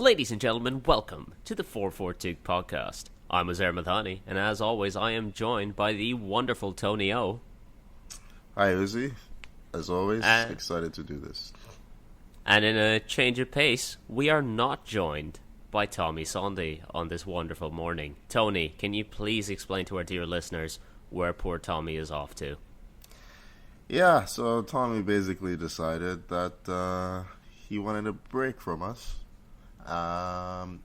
Ladies and gentlemen, welcome to the 442 podcast. I'm Uzair and Toni, and as always, I am joined by the wonderful Tony O. Hi, Uzi. As always, excited to do this. And in a change of pace, we are not joined by Tommy Sondy on this wonderful morning. Tony, can you please explain to our dear listeners where poor Tommy is off to? Yeah, so Tommy basically decided that he wanted a break from us.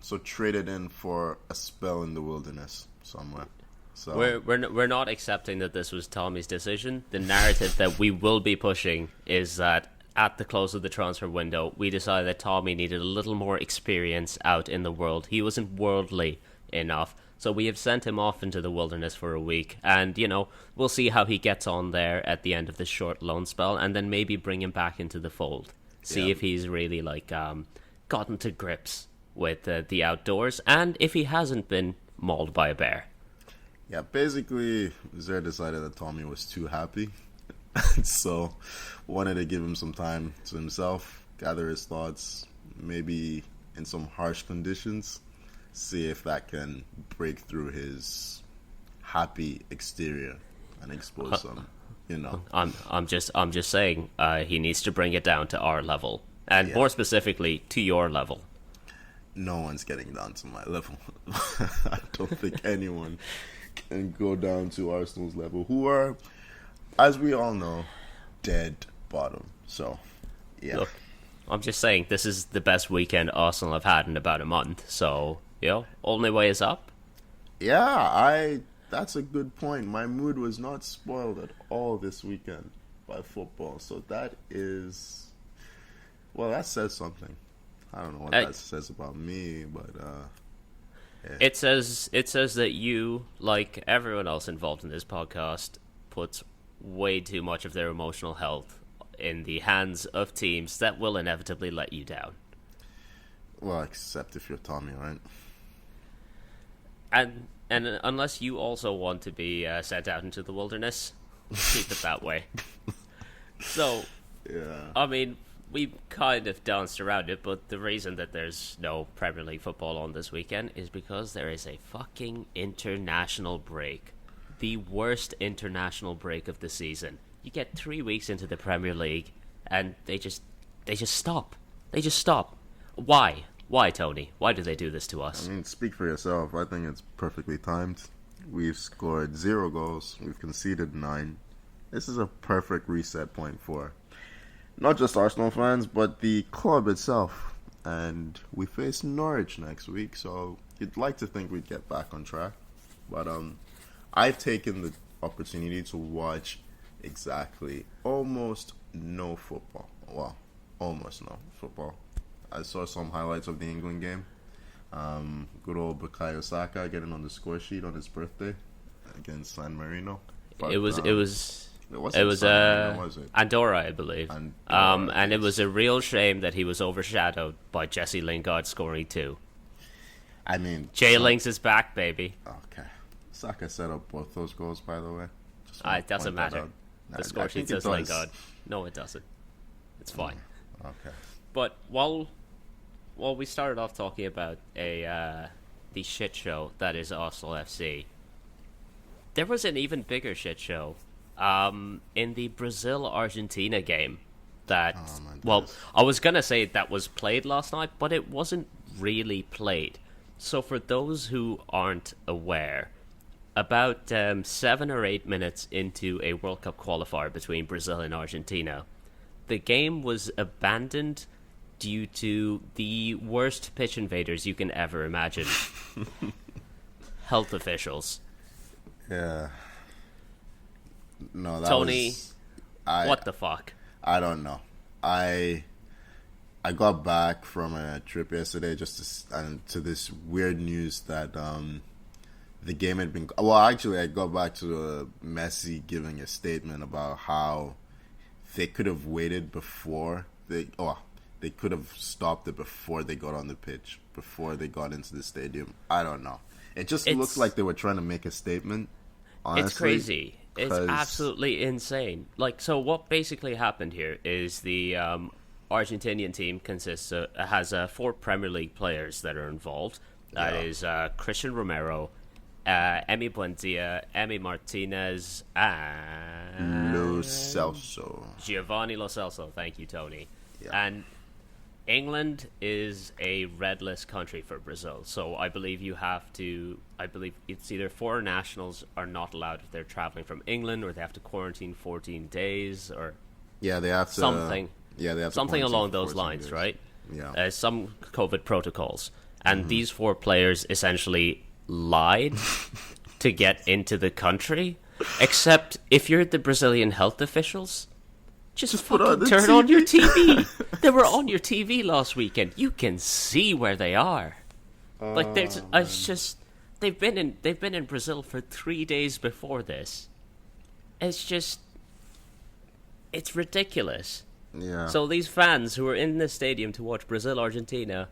So traded in for a spell in the wilderness somewhere. So we're not accepting that this was Tommy's decision. The narrative that we will be pushing is that at the close of the transfer window, we decided that Tommy needed a little more experience out in the world. He wasn't worldly enough. So we have sent him off into the wilderness for a week. And, we'll see how he gets on there at the end of this short loan spell. And then maybe bring him back into the fold. See if he's really, gotten to grips with the outdoors. And if he hasn't been mauled by a bear. Yeah, basically, Uzair decided that Tommy was too happy. So, wanted to give him some time to himself, gather his thoughts, maybe in some harsh conditions. See if that can break through his happy exterior and expose some, I'm just saying he needs to bring it down to our level, and more specifically to your level. No one's getting down to my level. I don't think anyone can go down to Arsenal's level, who are, as we all know, dead bottom. So, yeah. Look, I'm just saying this is the best weekend Arsenal have had in about a month. So, only way is up. Yeah, that's a good point. My mood was not spoiled at all this weekend by football. So that says something. I don't know what that says about me, but yeah. It says that you, like everyone else involved in this podcast, puts way too much of their emotional health in the hands of teams that will inevitably let you down. Well, except if you're Tommy, right? And unless you also want to be sent out into the wilderness, keep it that way. So, yeah. I mean, we kind of danced around it, but the reason that there's no Premier League football on this weekend is because there is a fucking international break. The worst international break of the season. You get 3 weeks into the Premier League, and they just stop. They just stop. Why? Why, Tony? Why do they do this to us? I mean, speak for yourself. I think it's perfectly timed. We've scored 0 goals. We've conceded 9. This is a perfect reset point for not just Arsenal fans, but the club itself. And we face Norwich next week, so you'd like to think we'd get back on track. But I've taken the opportunity to watch exactly almost no football. Well, almost no football. I saw some highlights of the England game. Good old Bukayo Saka getting on the score sheet on his birthday against San Marino. But, it was was it? Andorra, I believe. Andorra, and it was a real shame that he was overshadowed by Jesse Lingard scoring 2. I mean, Jay Links is back, baby. Okay. Saka set up both those goals, by the way. It doesn't matter. The score sheet says Lingard. No, it doesn't. It's fine. Okay. But while we started off talking about the shit show that is Arsenal FC, there was an even bigger shit show in the Brazil-Argentina game that, I was going to say that was played last night, but it wasn't really played. So for those who aren't aware, about 7 or 8 minutes into a World Cup qualifier between Brazil and Argentina, the game was abandoned due to the worst pitch invaders you can ever imagine. Health officials. Yeah. No, that Tony, what the fuck? I don't know. I got back from a trip yesterday to this weird news that the game had been... Well, actually, I got back to Messi giving a statement about how they could have waited before they could have stopped it before they got on the pitch, before they got into the stadium. I don't know. It just looks like they were trying to make a statement, honestly. It's crazy. It's absolutely insane. So what basically happened here is the Argentinian team has 4 Premier League players that are involved. That is Christian Romero, Emi Buendia, Emi Martinez, and Lo Celso. Giovanni Lo Celso. Thank you, Tony. Yeah. And England is a red list country for Brazil, so I believe it's either foreign nationals are not allowed if they're traveling from England, or they have to quarantine 14 days, or they have to something. They have to something along quarantine those 14 lines, days. right? Yeah. Some COVID protocols, and these 4 players essentially lied to get into the country. Except if you're the Brazilian health officials, just put on the turn on your TV. TV. They were on your TV last weekend. You can see where they are. Like it's just they've been in Brazil for 3 days before this. It's ridiculous. Yeah. So these fans who are in the stadium to watch Brazil-Argentina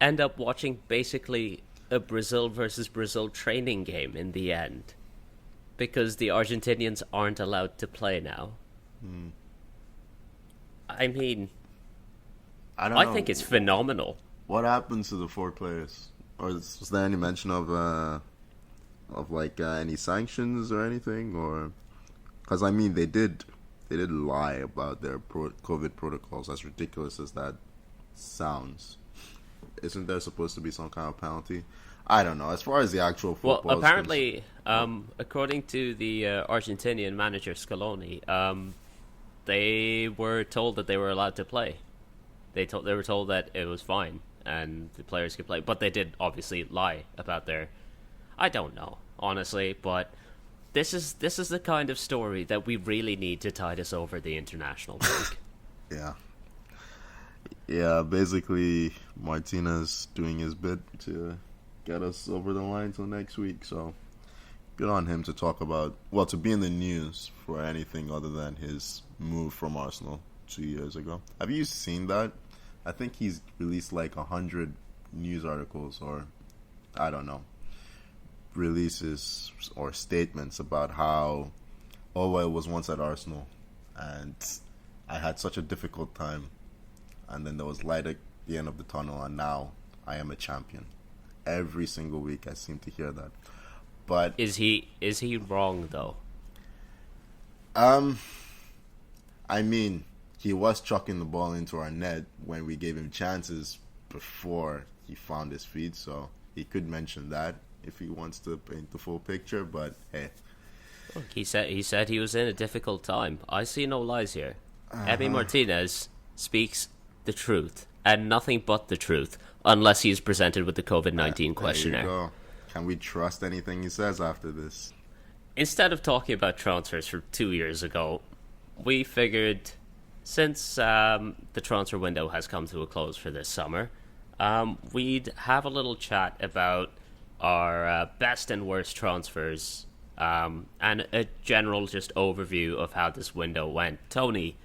end up watching basically a Brazil versus Brazil training game in the end, because the Argentinians aren't allowed to play now. I mean, I think it's phenomenal. What happened to the 4 players? Or was there any mention of any sanctions or anything? Or because I mean they did lie about their COVID protocols. As ridiculous as that sounds, isn't there supposed to be some kind of penalty? I don't know. As far as the actual football, Well, apparently, according to the Argentinian manager Scaloni, they were told that they were allowed to play. They were told that it was fine and the players could play, but they did obviously lie about their. I don't know, honestly, but this is the kind of story that we really need to tide us over the international break. Yeah. Basically, Martinez doing his bit to get us over the line till next week. So good on him to to be in the news for anything other than his move from Arsenal 2 years ago. Have you seen that? I think he's released like 100 news articles, or I don't know, releases or statements about how I was once at Arsenal and I had such a difficult time, and then there was light at the end of the tunnel, and now I am a champion. Every single week I seem to hear that. But is he wrong though? I mean, he was chucking the ball into our net when we gave him chances before he found his feet, so he could mention that if he wants to paint the full picture, but hey. Look, he said he was in a difficult time. I see no lies here. Emi Martinez speaks the truth, and nothing but the truth, unless he is presented with the COVID-19 questionnaire. There you go. Can we trust anything he says after this? Instead of talking about transfers from 2 years ago, we figured, since the transfer window has come to a close for this summer, we'd have a little chat about our best and worst transfers, and a general just overview of how this window went. Tony,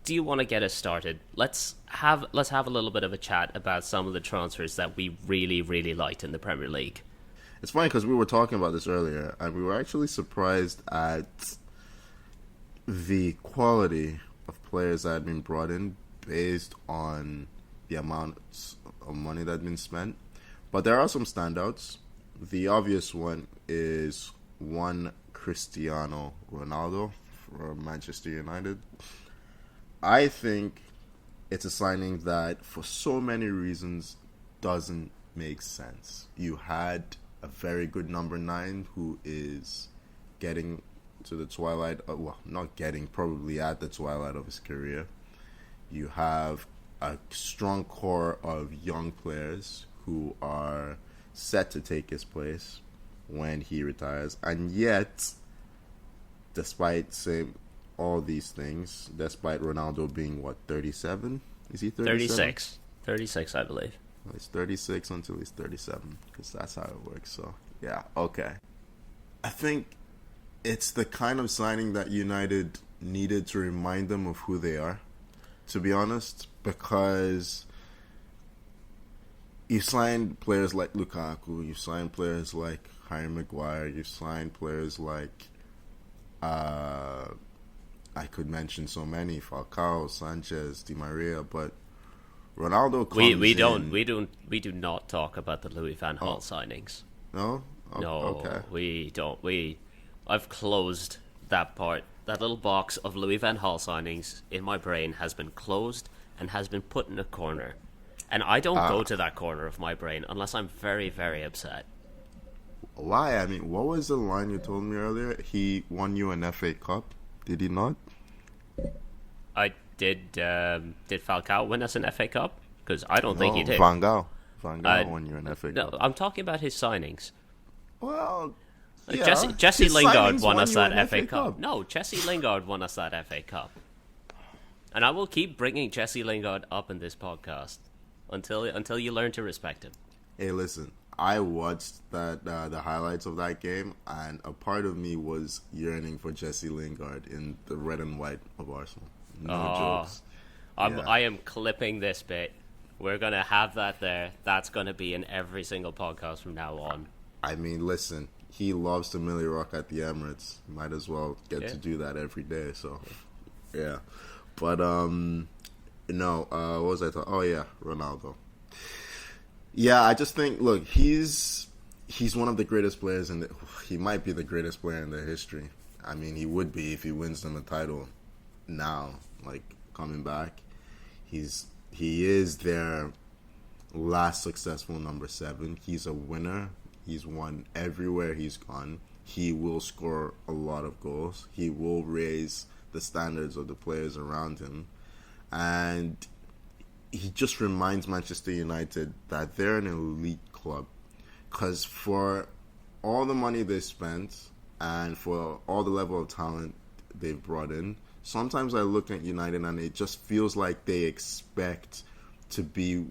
do you want to get us started? Let's have a little bit of a chat about some of the transfers that we really, really liked in the Premier League. It's funny because we were talking about this earlier, and we were actually surprised at the quality of players that had been brought in based on the amount of money that had been spent. But there are some standouts. The obvious one is one Cristiano Ronaldo from Manchester United. I think it's a signing that, for so many reasons, doesn't make sense. You had a very good number 9 who is getting to the twilight, probably at the twilight of his career. You have a strong core of young players who are set to take his place when he retires. And yet, despite saying all these things, despite Ronaldo being, 37? Is he 37? 36, I believe. He's 36 until he's 37, because that's how it works. So, yeah, okay. I think it's the kind of signing that United needed to remind them of who they are, to be honest, because you signed players like Lukaku, you signed players like Harry Maguire, you signed players like I could mention so many: Falcao, Sanchez, Di Maria, but Ronaldo comes we do not talk about the Louis van Gaal signings. No? No, Okay. we don't. I've closed that part. That little box of Louis van Gaal signings in my brain has been closed and has been put in a corner. And I don't go to that corner of my brain unless I'm very, very upset. Why? I mean, what was the line you told me earlier? He won you an FA Cup, did he not? I did. Did Falcao win us an FA Cup? Because I don't think he did. Van Gaal won you an FA Cup. No, I'm talking about his signings. Well, yeah, Jesse Lingard won us that an FA Cup. No, Jesse Lingard won us that FA Cup. And I will keep bringing Jesse Lingard up in this podcast until you learn to respect him. Hey, listen, I watched the highlights of that game, and a part of me was yearning for Jesse Lingard in the red and white of Arsenal. No jokes. I am clipping this bit. We're going to have that there. That's going to be in every single podcast from now on. I mean, listen, he loves to Millie Rock at the Emirates. Might as well get to do that every day. So, yeah. But, no, what was I talking? Oh, yeah, Ronaldo. Yeah, I just think, look, he's one of the greatest players he might be the greatest player in their history. I mean, he would be if he wins them a title now, like, coming back. He is their last successful number 7. He's a winner. He's won everywhere he's gone. He will score a lot of goals. He will raise the standards of the players around him. And he just reminds Manchester United that they're an elite club. Because for all the money they spent and for all the level of talent they've brought in, sometimes I look at United and it just feels like they expect to be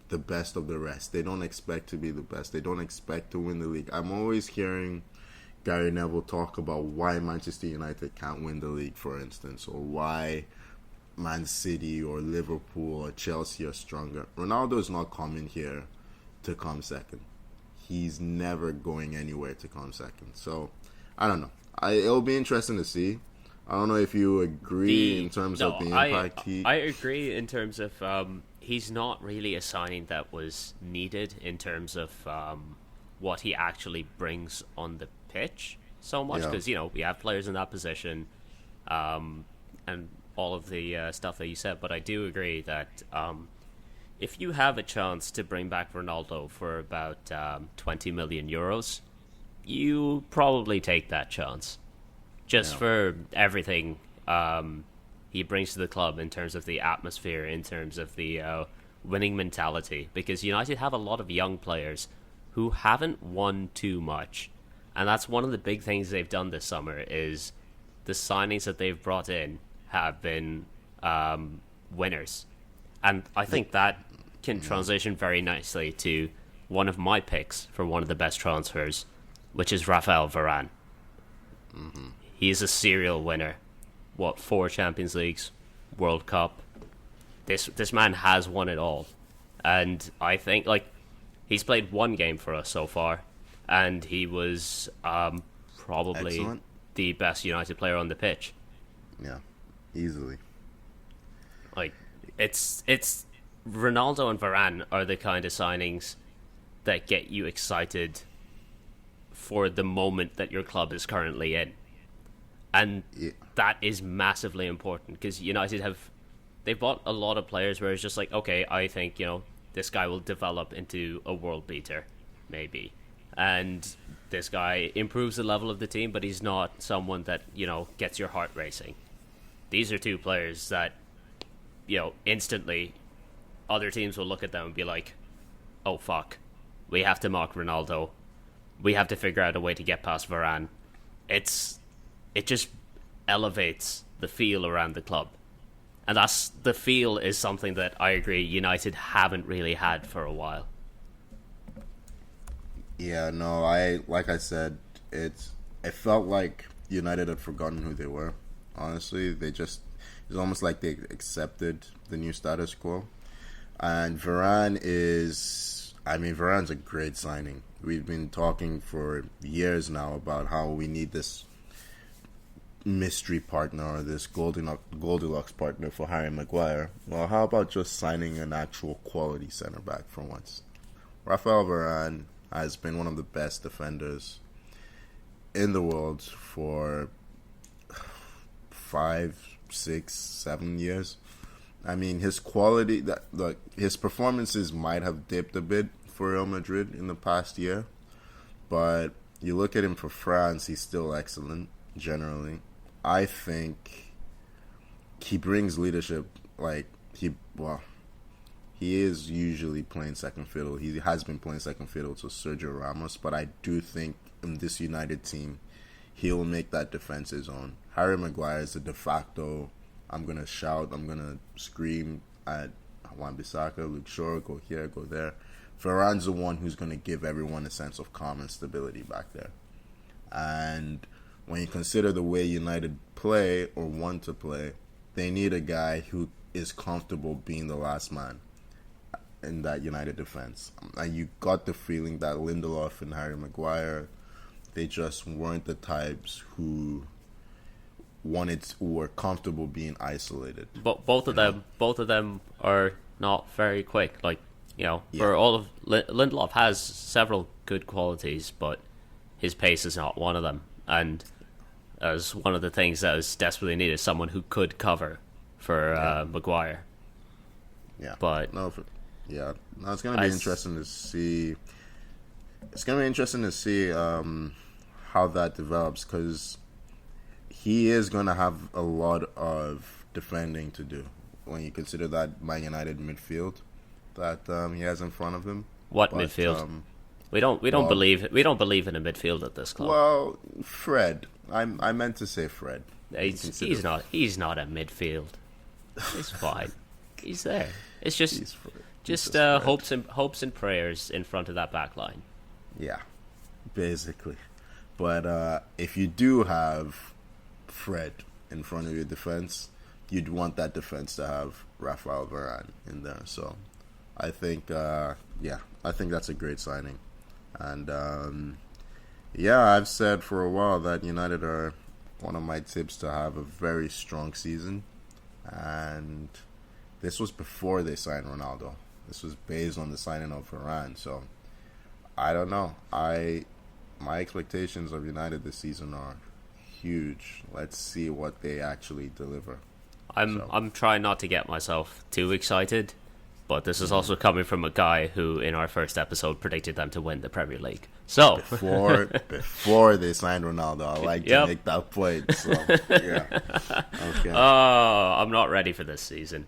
the best of the rest. They don't expect to be the best. They don't expect to win the league. I'm always hearing Gary Neville talk about why Manchester United can't win the league, for instance, or why Man City or Liverpool or Chelsea are stronger. Ronaldo is not coming here to come second. He's never going anywhere to come second. So, I don't know. It'll be interesting to see. I don't know if you agree in terms of the impact I agree in terms of he's not really a signing that was needed in terms of what he actually brings on the pitch so much, because we have players in that position and all of the stuff that you said. But I do agree that if you have a chance to bring back Ronaldo for about 20 million euros, you probably take that chance. Just for everything he brings to the club in terms of the atmosphere, in terms of the winning mentality. Because United have a lot of young players who haven't won too much. And that's one of the big things they've done this summer is the signings that they've brought in have been winners. And I think that can transition very nicely to one of my picks for one of the best transfers, which is Rafael Varane. Mm-hmm. He is a serial winner. 4 Champions Leagues, World Cup. This man has won it all. And I think, he's played 1 game for us so far, and he was probably excellent. The best United player on the pitch. Yeah, easily. It's Ronaldo and Varane are the kind of signings that get you excited for the moment that your club is currently in. And that is massively important because United they bought a lot of players where it's just like, okay, I think, this guy will develop into a world beater, maybe. And this guy improves the level of the team, but he's not someone that, gets your heart racing. These are 2 players that, instantly other teams will look at them and be like, oh, fuck, we have to mark Ronaldo. We have to figure out a way to get past Varane. It just elevates the feel around the club. And the feel is something that I agree United haven't really had for a while. Yeah, no, like I said, it felt like United had forgotten who they were. Honestly, it's almost like they accepted the new status quo. And Varane's a great signing. We've been talking for years now about how we need this mystery partner or this Goldilocks partner for Harry Maguire. Well, how about just signing an actual quality center back for once? Rafael Varane has been one of the best defenders in the world for 5, 6, 7 years. I mean, his quality, his performances might have dipped a bit for Real Madrid in the past year, but you look at him for France, he's still excellent, generally. I think he brings leadership, he is usually playing second fiddle. He has been playing second fiddle to Sergio Ramos, but I do think in this United team, he'll make that defense his own. Harry Maguire is the de facto, I'm going to shout, I'm going to scream at Wan-Bissaka, Luke Shaw, go here, go there. Varane's the one who's going to give everyone a sense of calm and stability back there. And when you consider the way United play or want to play, they need a guy who is comfortable being the last man in that United defense. And you got the feeling that Lindelof and Harry Maguire, they just weren't the types who were comfortable being isolated. But both of them are not very quick. For all of Lindelof has several good qualities, but his pace is not one of them. And as one of the things that is desperately needed, someone who could cover for Maguire. Yeah, but it's going to be interesting to see. It's going to be interesting to see how that develops, because he is going to have a lot of defending to do when you consider that Man United midfield that he has in front of him. Midfield? We don't believe in a midfield at this club. Well, Fred. I meant to say Fred. He's not a midfield. He's fine. He's there. It's just hopes and prayers in front of that back line. Yeah, basically. But if you do have Fred in front of your defense, you'd want that defense to have Rafael Varane in there. So I think that's a great signing. And I've said for a while that United are one of my tips to have a very strong season. And this was before they signed Ronaldo. This was based on the signing of Varane. So I don't know. My expectations of United this season are huge. Let's see what they actually deliver. I'm trying not to get myself too excited, but this is also coming from a guy who, in our first episode, predicted them to win the Premier League. So before they signed Ronaldo, I like to make that point. So yeah, okay. Oh, I'm not ready for this season.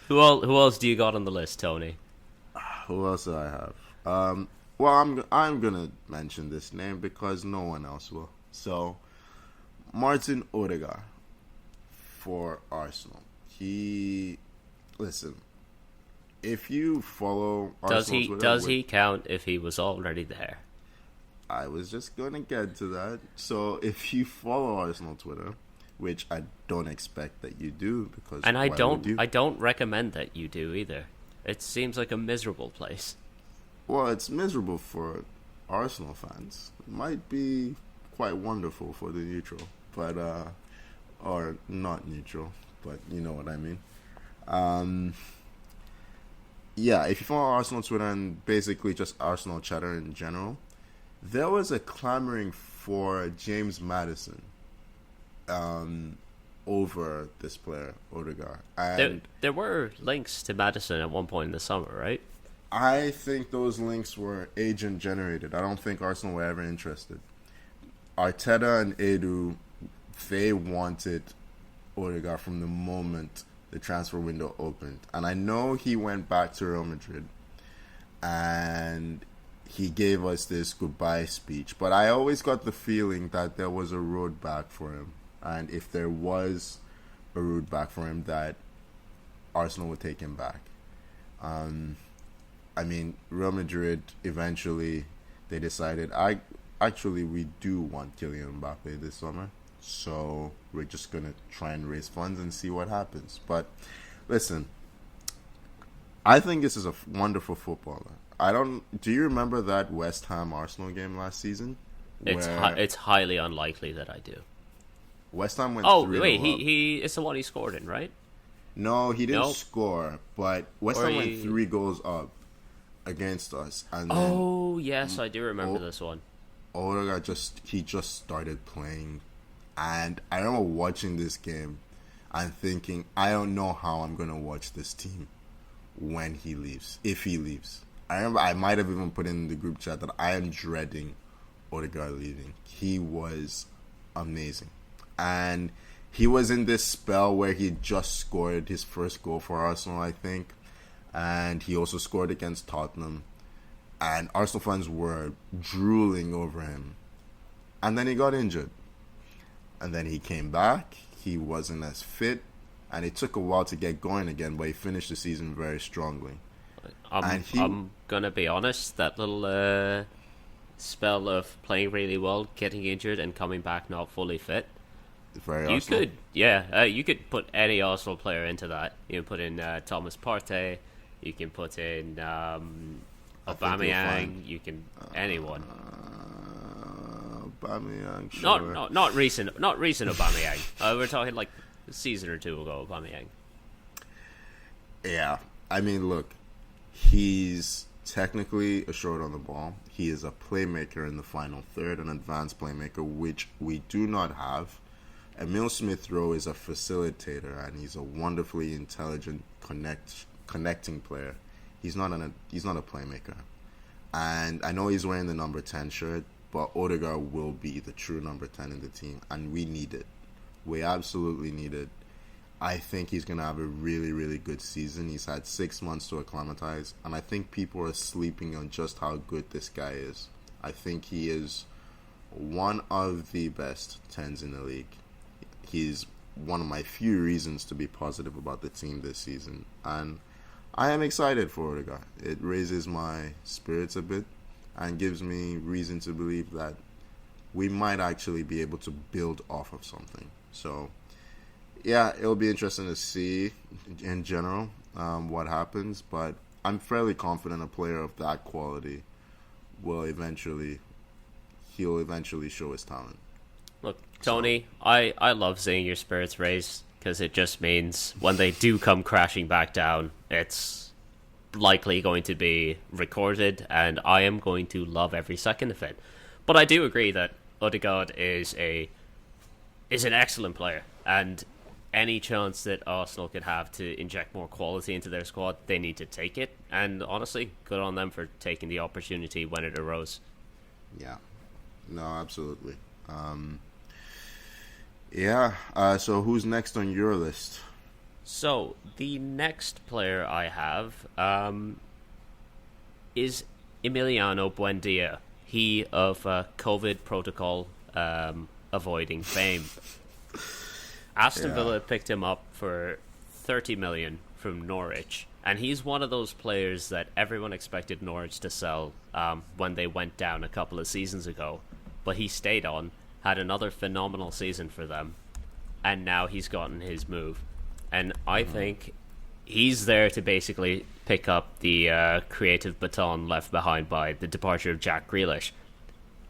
Who else do you got on the list, Tony? Who else do I have? Well, I'm gonna mention this name because no one else will. So, Martin Odegaard for Arsenal. Listen. If you follow Arsenal Twitter, does he count if he was already there? I was just gonna get to that. So, if you follow Arsenal Twitter, which I don't expect that you do, because I don't recommend that you do either. It seems like a miserable place. Well, it's miserable for Arsenal fans. It might be quite wonderful for the neutral, but or not neutral, but you know what I mean. If you follow Arsenal Twitter and basically just Arsenal chatter in general, there was a clamoring for James Maddison over this player, Odegaard. And there were links to Maddison at one point in the summer, right? I think those links were agent generated. I don't think Arsenal were ever interested. Arteta and Edu, they wanted Odegaard from the moment the transfer window opened. And I know he went back to Real Madrid and he gave us this goodbye speech. But I always got the feeling that there was a road back for him. And if there was a road back for him, that Arsenal would take him back. Real Madrid eventually, they decided, we do want Kylian Mbappe this summer. So we're just going to try and raise funds and see what happens. But listen, I think this is a wonderful footballer. Do you remember that West Ham Arsenal game last season? It's highly unlikely that I do. West Ham went Oh 3-0 wait, up. he it's the one he scored in, right? No, he didn't No, score, but West or Ham went he. 3 goals up against us, and then Oh yes, I do remember O- this one. Odegaard just started playing, and I remember watching this game and thinking, I don't know how I'm gonna watch this team when he leaves, if he leaves. I remember I might have even put in the group chat that I am dreading Odegaard leaving. He was amazing, and he was in this spell where he just scored his first goal for Arsenal, I think, and he also scored against Tottenham. And Arsenal fans were drooling over him. And then he got injured. And then he came back. He wasn't as fit. And it took a while to get going again, but he finished the season very strongly. I'm gonna be honest. That little spell of playing really well, getting injured, and coming back not fully fit. Very You Arsenal. could, you could put any Arsenal player into that. You can put in Thomas Partey. You can put in I think you'll Aubameyang. find You can anyone. Aubameyang, sure. Not recent Aubameyang. We're talking like a season or two ago. Aubameyang. Yeah. I mean, look, he's technically a short on the ball. He is a playmaker in the final third, an advanced playmaker, which we do not have. Emil Smith-Rowe is a facilitator, and he's a wonderfully intelligent connecting player. He's not a playmaker. And I know he's wearing the number 10 shirt, but Odegaard will be the true number 10 in the team, and we need it. We absolutely need it. I think he's going to have a really, really good season. He's had 6 months to acclimatize, and I think people are sleeping on just how good this guy is. I think he is one of the best 10s in the league. He's one of my few reasons to be positive about the team this season, and I am excited for Odegaard. It raises my spirits a bit and gives me reason to believe that we might actually be able to build off of something. So, yeah, it'll be interesting to see in general what happens, but I'm fairly confident a player of that quality he'll eventually show his talent. Look, Tony, I love seeing your spirits raised because it just means when they do come crashing back down, it's likely going to be recorded, and I am going to love every second of it. But I do agree that Odegaard is an excellent player, and any chance that Arsenal could have to inject more quality into their squad, they need to take it. And honestly, good on them for taking the opportunity when it arose. Yeah, no, absolutely. So who's next on your list? So, the next player I have is Emiliano Buendia. He of COVID protocol avoiding fame. Aston Villa picked him up for 30 million from Norwich, and he's one of those players that everyone expected Norwich to sell when they went down a couple of seasons ago. But he stayed on, had another phenomenal season for them, and now he's gotten his move. And I think he's there to basically pick up the creative baton left behind by the departure of Jack Grealish.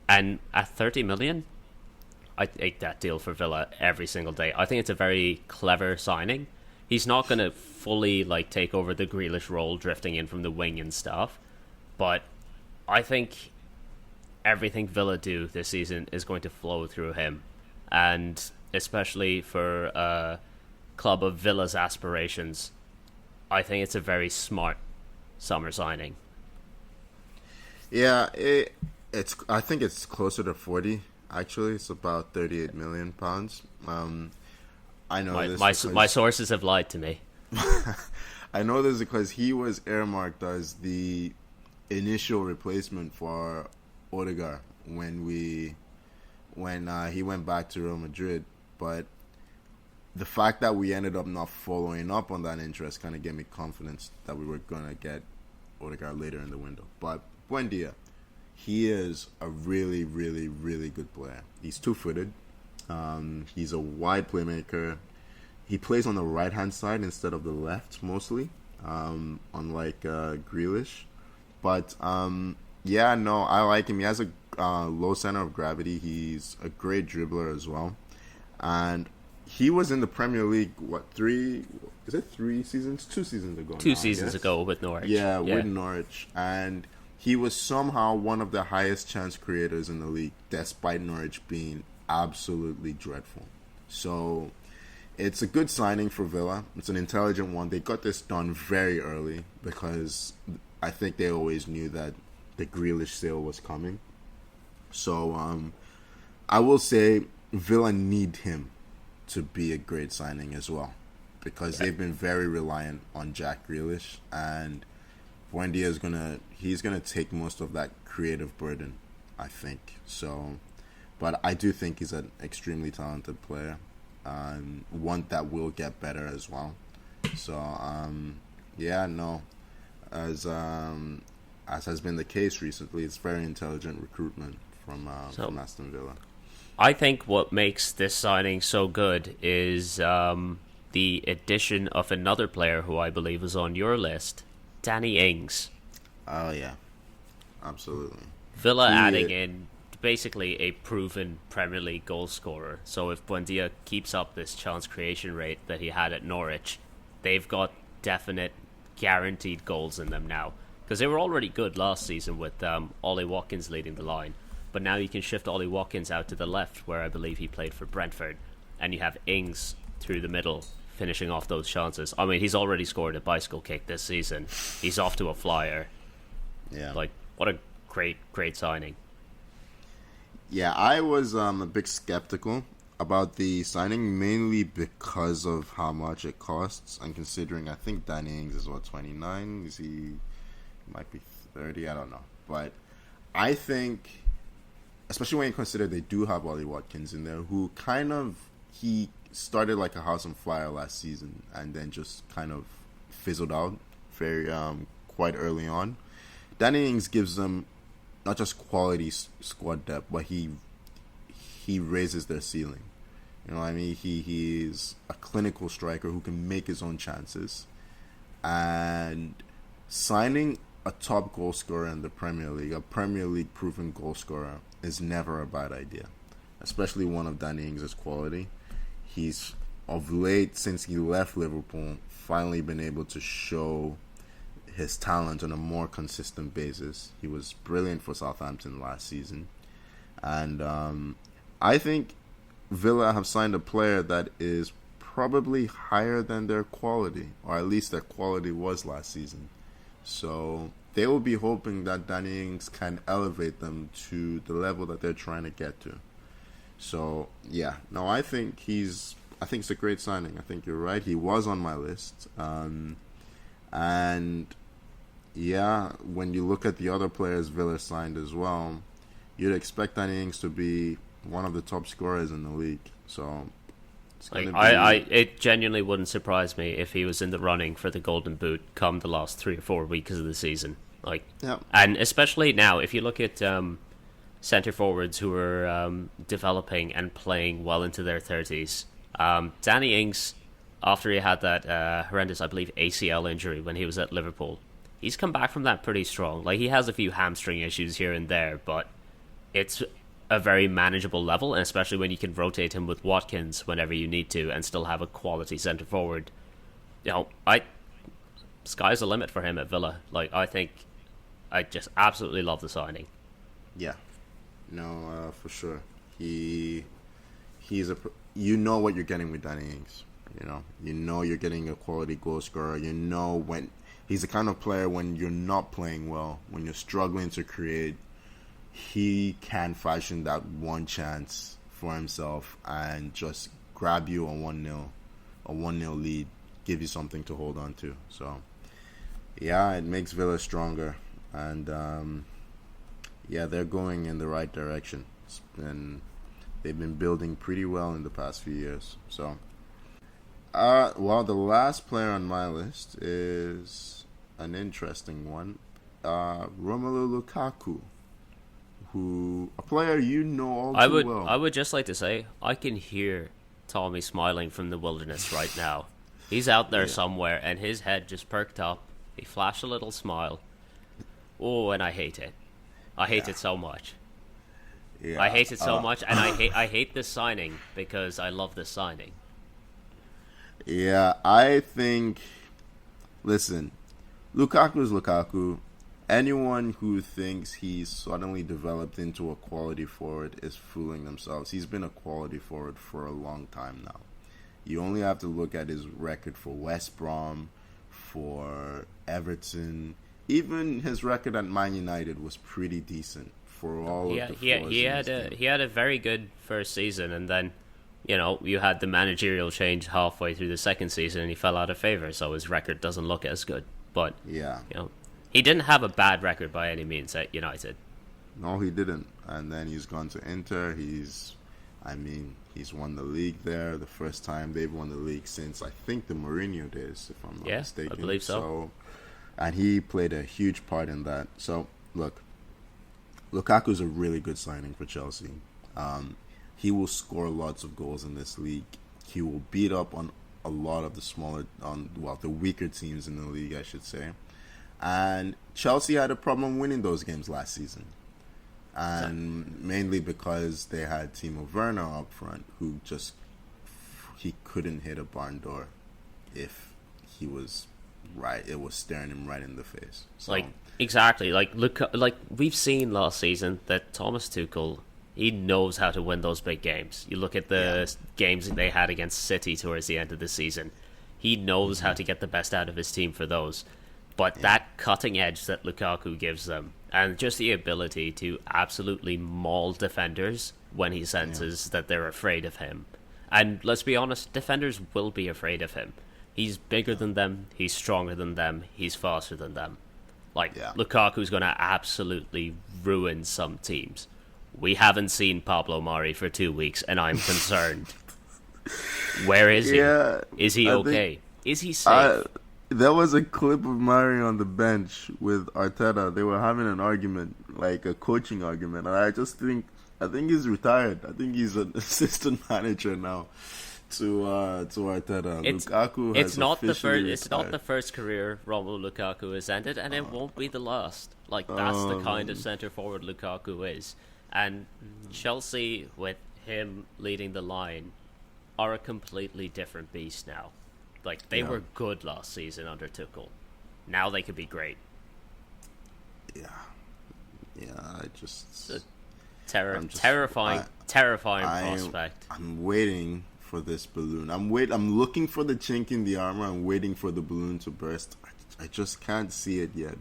And at 30 million, I'd take that deal for Villa every single day. I think it's a very clever signing. He's not going to fully take over the Grealish role, drifting in from the wing and stuff. But I think everything Villa do this season is going to flow through him. And especially for a club of Villa's aspirations, I think it's a very smart summer signing. Yeah, I think it's closer to 40. Actually, it's about 38 million pounds. I know my sources have lied to me. I know this because he was earmarked as the initial replacement for Odegaard when he went back to Real Madrid. But the fact that we ended up not following up on that interest kind of gave me confidence that we were going to get Odegaard later in the window. But Buendia, he is a really, really, really good player. He's two-footed. He's a wide playmaker. He plays on the right-hand side instead of the left, mostly, unlike Grealish. But, I like him. He has a low center of gravity. He's a great dribbler as well. and he was in the Premier League. What, three? Is it 3 seasons? 2 seasons ago. Two now, seasons ago with Norwich. Yeah, with Norwich, and he was somehow one of the highest chance creators in the league, despite Norwich being absolutely dreadful. So it's a good signing for Villa. It's an intelligent one. They got this done very early because I think they always knew that the Grealish sale was coming. So I will say Villa need him to be a great signing as well, because they've been very reliant on Jack Grealish, and Buendia he's gonna take most of that creative burden, I think. So, but I do think he's an extremely talented player, one that will get better as well. So, as has been the case recently, it's very intelligent recruitment from Aston Villa. I think what makes this signing so good is the addition of another player who I believe is on your list, Danny Ings. Oh, yeah. Absolutely. Villa adding in basically a proven Premier League goal scorer. So if Buendia keeps up this chance creation rate that he had at Norwich, they've got definite guaranteed goals in them now. Because they were already good last season with Ollie Watkins leading the line. But now you can shift Ollie Watkins out to the left, where I believe he played for Brentford, and you have Ings through the middle, finishing off those chances. I mean, he's already scored a bicycle kick this season. He's off to a flyer. Yeah. Like, what a great signing. Yeah, I was a bit skeptical about the signing, mainly because of how much it costs, and considering I think Danny Ings is, 29? Is he might be 30? I don't know. But I think, especially when you consider they do have Ollie Watkins in there, who he started like a house on fire last season and then just kind of fizzled out very quite early on. Danny Ings gives them not just quality squad depth, but he raises their ceiling. You know what I mean? He's a clinical striker who can make his own chances, and signing a top goal scorer in the Premier League, a Premier League proven goal scorer, is never a bad idea, especially one of Danny Ings' quality. He's, of late, since he left Liverpool, finally been able to show his talent on a more consistent basis. He was brilliant for Southampton last season. And I think Villa have signed a player that is probably higher than their quality, or at least their quality was last season. So they will be hoping that Danny Ings can elevate them to the level that they're trying to get to. So yeah, no, I think it's a great signing. I think you're right. He was on my list, and yeah, when you look at the other players Villa signed as well, you'd expect Danny Ings to be one of the top scorers in the league. So it genuinely wouldn't surprise me if he was in the running for the Golden Boot come the last 3 or 4 weeks of the season. And especially now, if you look at centre forwards who are developing and playing well into their 30s, Danny Ings, after he had that horrendous, I believe, ACL injury when he was at Liverpool, he's come back from that pretty strong. Like, he has a few hamstring issues here and there, but it's a very manageable level, and especially when you can rotate him with Watkins whenever you need to and still have a quality centre forward. Sky's the limit for him at Villa. Like, I just absolutely love the signing. Yeah, no, for sure. You know what you're getting with Danny Ings. You know you're getting a quality goal scorer. You know when he's the kind of player, when you're not playing well, when you're struggling to create, he can fashion that one chance for himself and just grab you a 1-0 lead, give you something to hold on to. So yeah, it makes Villa stronger, and they're going in the right direction, and they've been building pretty well in the past few years. So the last player on my list is an interesting one, Romelu Lukaku, a player all too well. I would just like to say, I can hear Tommy smiling from the wilderness right now. He's out there somewhere, and his head just perked up. He flashed a little smile. Oh, and I hate it. I hate it so much. Yeah, I hate it so much, and I hate this signing because I love this signing. yeah, I think. Listen, Lukaku is Lukaku. Anyone who thinks he's suddenly developed into a quality forward is fooling themselves. He's been a quality forward for a long time now. You only have to look at his record for West Brom, for Everton. Even his record at Man United was pretty decent for all of the flaws in his game. He had a very good first season, and then you had the managerial change halfway through the second season, and he fell out of favor. So his record doesn't look as good. But Yeah. He didn't have a bad record by any means at United. No, he didn't. And then he's gone to Inter. He's won the league there. The first time they've won the league since, I think, the Mourinho days, if I'm not mistaken. I believe so. And he played a huge part in that. So, look, Lukaku's a really good signing for Chelsea. He will score lots of goals in this league. He will beat up on a lot of the weaker teams in the league, I should say. And Chelsea had a problem winning those games last season. And mainly because they had Timo Werner up front, who he couldn't hit a barn door if he was right. It was staring him right in the face. So, Exactly. Like we've seen last season that Thomas Tuchel, he knows how to win those big games. You look at the games that they had against City towards the end of the season. He knows how to get the best out of his team for those. But that cutting edge that Lukaku gives them, and just the ability to absolutely maul defenders when he senses that they're afraid of him. And let's be honest, defenders will be afraid of him. He's bigger than them, he's stronger than them, he's faster than them. Lukaku's going to absolutely ruin some teams. We haven't seen Pablo Mari for 2 weeks, and I'm concerned. Where is he? Is he okay? Is he safe? There was a clip of Mari on the bench with Arteta. They were having an argument, like a coaching argument, and I think he's retired. I think he's an assistant manager now to Arteta. Lukaku has officially retired. It's not the first career Romelu Lukaku has ended, and it won't be the last. That's the kind of centre forward Lukaku is, and Chelsea with him leading the line are a completely different beast now. They were good last season under Tuchel. Now they could be great. Yeah, I just... It's a terrifying prospect. I'm waiting for this balloon. I'm looking for the chink in the armor. I'm waiting for the balloon to burst. I just can't see it yet.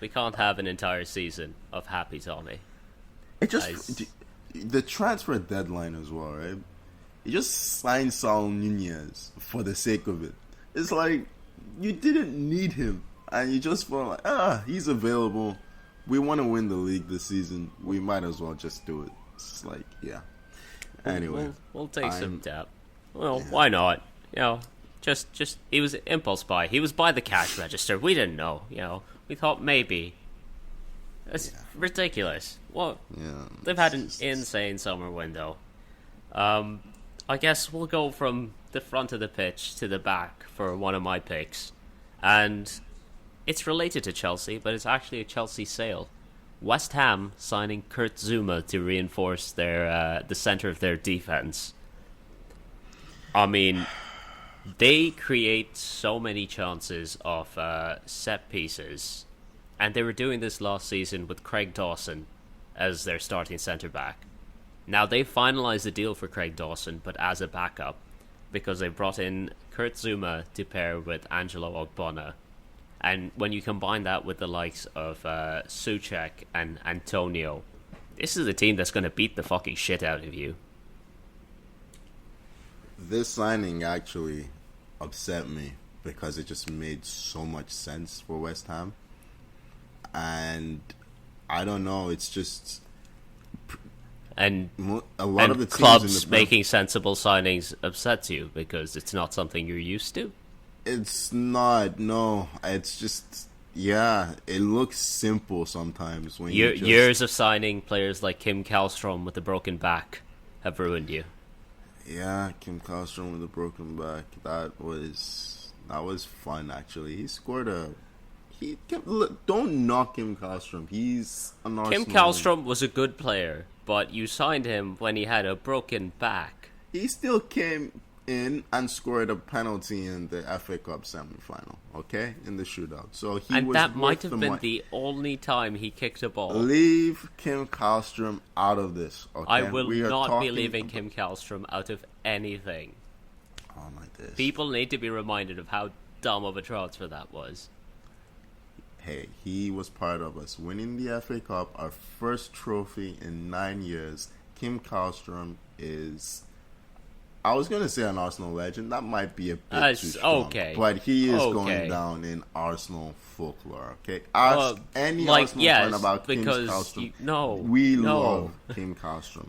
We can't have an entire season of happy Tommy. The transfer deadline as well, right? You just signed Saul Nunez for the sake of it. It's like you didn't need him, and you just felt like, he's available. We want to win the league this season. We might as well just do it. It's like, yeah. Anyway, we'll take some tap. Well, why not? Just he was impulse buy. He was by the cash register. We didn't know. We thought maybe. It's ridiculous. Well, they've had an insane summer window. I guess we'll go from the front of the pitch to the back for one of my picks. And it's related to Chelsea, but it's actually a Chelsea sale. West Ham signing Kurt Zuma to reinforce the centre of their defence. I mean, they create so many chances of set pieces. And they were doing this last season with Craig Dawson as their starting centre-back. Now, they finalised the deal for Craig Dawson, but as a backup, because they brought in Kurt Zuma to pair with Angelo Ogbonna. And when you combine that with the likes of Souček and Antonio, this is a team that's going to beat the fucking shit out of you. This signing actually upset me because it just made so much sense for West Ham. And I don't know, it's just... And a lot of the clubs making sensible signings upsets you because it's not something you're used to? It's not, no. It's just, it looks simple sometimes. When years of signing players like Kim Kallstrom with a broken back have ruined you. Yeah, Kim Kallstrom with a broken back. That was fun, actually. He scored don't knock Kim Kallstrom. He's an Arsenal. Kim Kallstrom was a good player, but you signed him when he had a broken back. He still came in and scored a penalty in the FA Cup semi-final, okay? In the shootout. So he and was that might worth have been the only time he kicked a ball. Leave Kim Kallstrom out of this, okay? I will not be leaving Kim Kallstrom out of anything. Oh my days. People need to be reminded of how dumb of a transfer that was. Hey, he was part of us winning the FA Cup, our first trophy in 9 years. Kim Kallstrom is, I was going to say an Arsenal legend. That might be a bit too strong. Okay. But he is going down in Arsenal folklore, okay? Any like, Arsenal yes, fan about Kim because Kallstrom, we love Kim Kallstrom.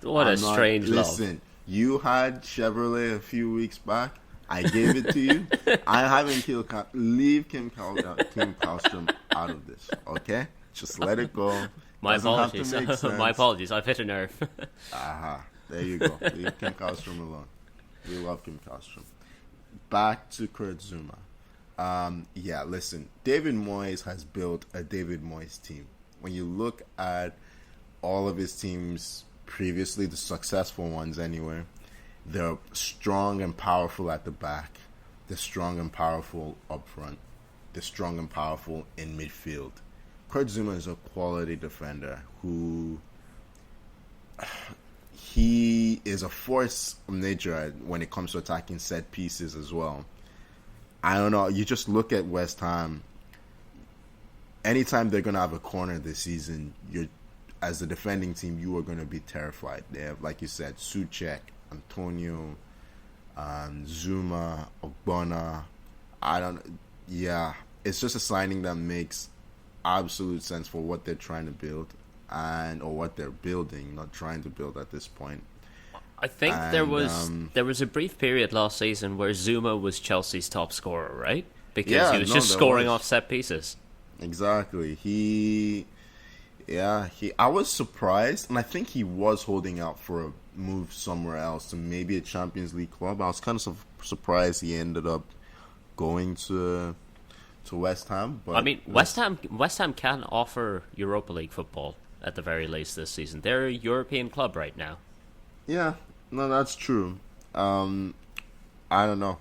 What a strange love. Listen, you had Chevrolet a few weeks back. I gave it to you. I haven't leave Kim Kallstrom out of this, okay? Just let it go. My apologies. My apologies. I've hit a nerve. Aha. There you go. Leave Kim Kallstrom alone. We love Kim Kallstrom. Back to Kurt Zouma. Yeah, listen. David Moyes has built a David Moyes team. When you look at all of his teams previously, the successful ones anyway, they're strong and powerful at the back. They're strong and powerful up front. They're strong and powerful in midfield. Kurt Zouma is a quality defender who... He is a force of nature when it comes to attacking set pieces as well. I don't know. You just look at West Ham. Anytime they're going to have a corner this season, as the defending team, you are going to be terrified. They have, like you said, Souček, Antonio, Zouma, Ogbonna. Yeah, it's just a signing that makes absolute sense for what they're trying to build or what they're building, not trying to build at this point. I think there was a brief period last season where Zouma was Chelsea's top scorer, right? Because he was just scoring off set pieces. Exactly. I was surprised, and I think he was holding out for a move somewhere else to maybe a Champions League club. I was kind of surprised he ended up going to West Ham. But I mean, West Ham can offer Europa League football at the very least this season. They're a European club right now. Yeah, no, that's true. I don't know.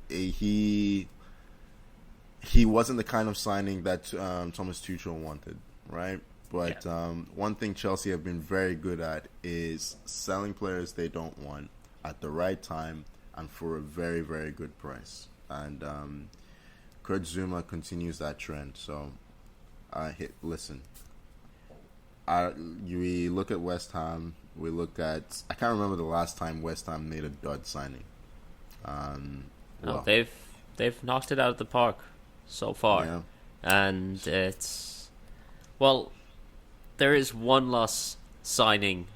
He wasn't the kind of signing that Thomas Tuchel wanted, right? But one thing Chelsea have been very good at is selling players they don't want at the right time and for a very, very good price. And Kurt Zouma continues that trend. So, listen. We look at West Ham. We look at... I can't remember the last time West Ham made a dud signing. They've knocked it out of the park so far. Yeah. And it's... Well, there is one last signing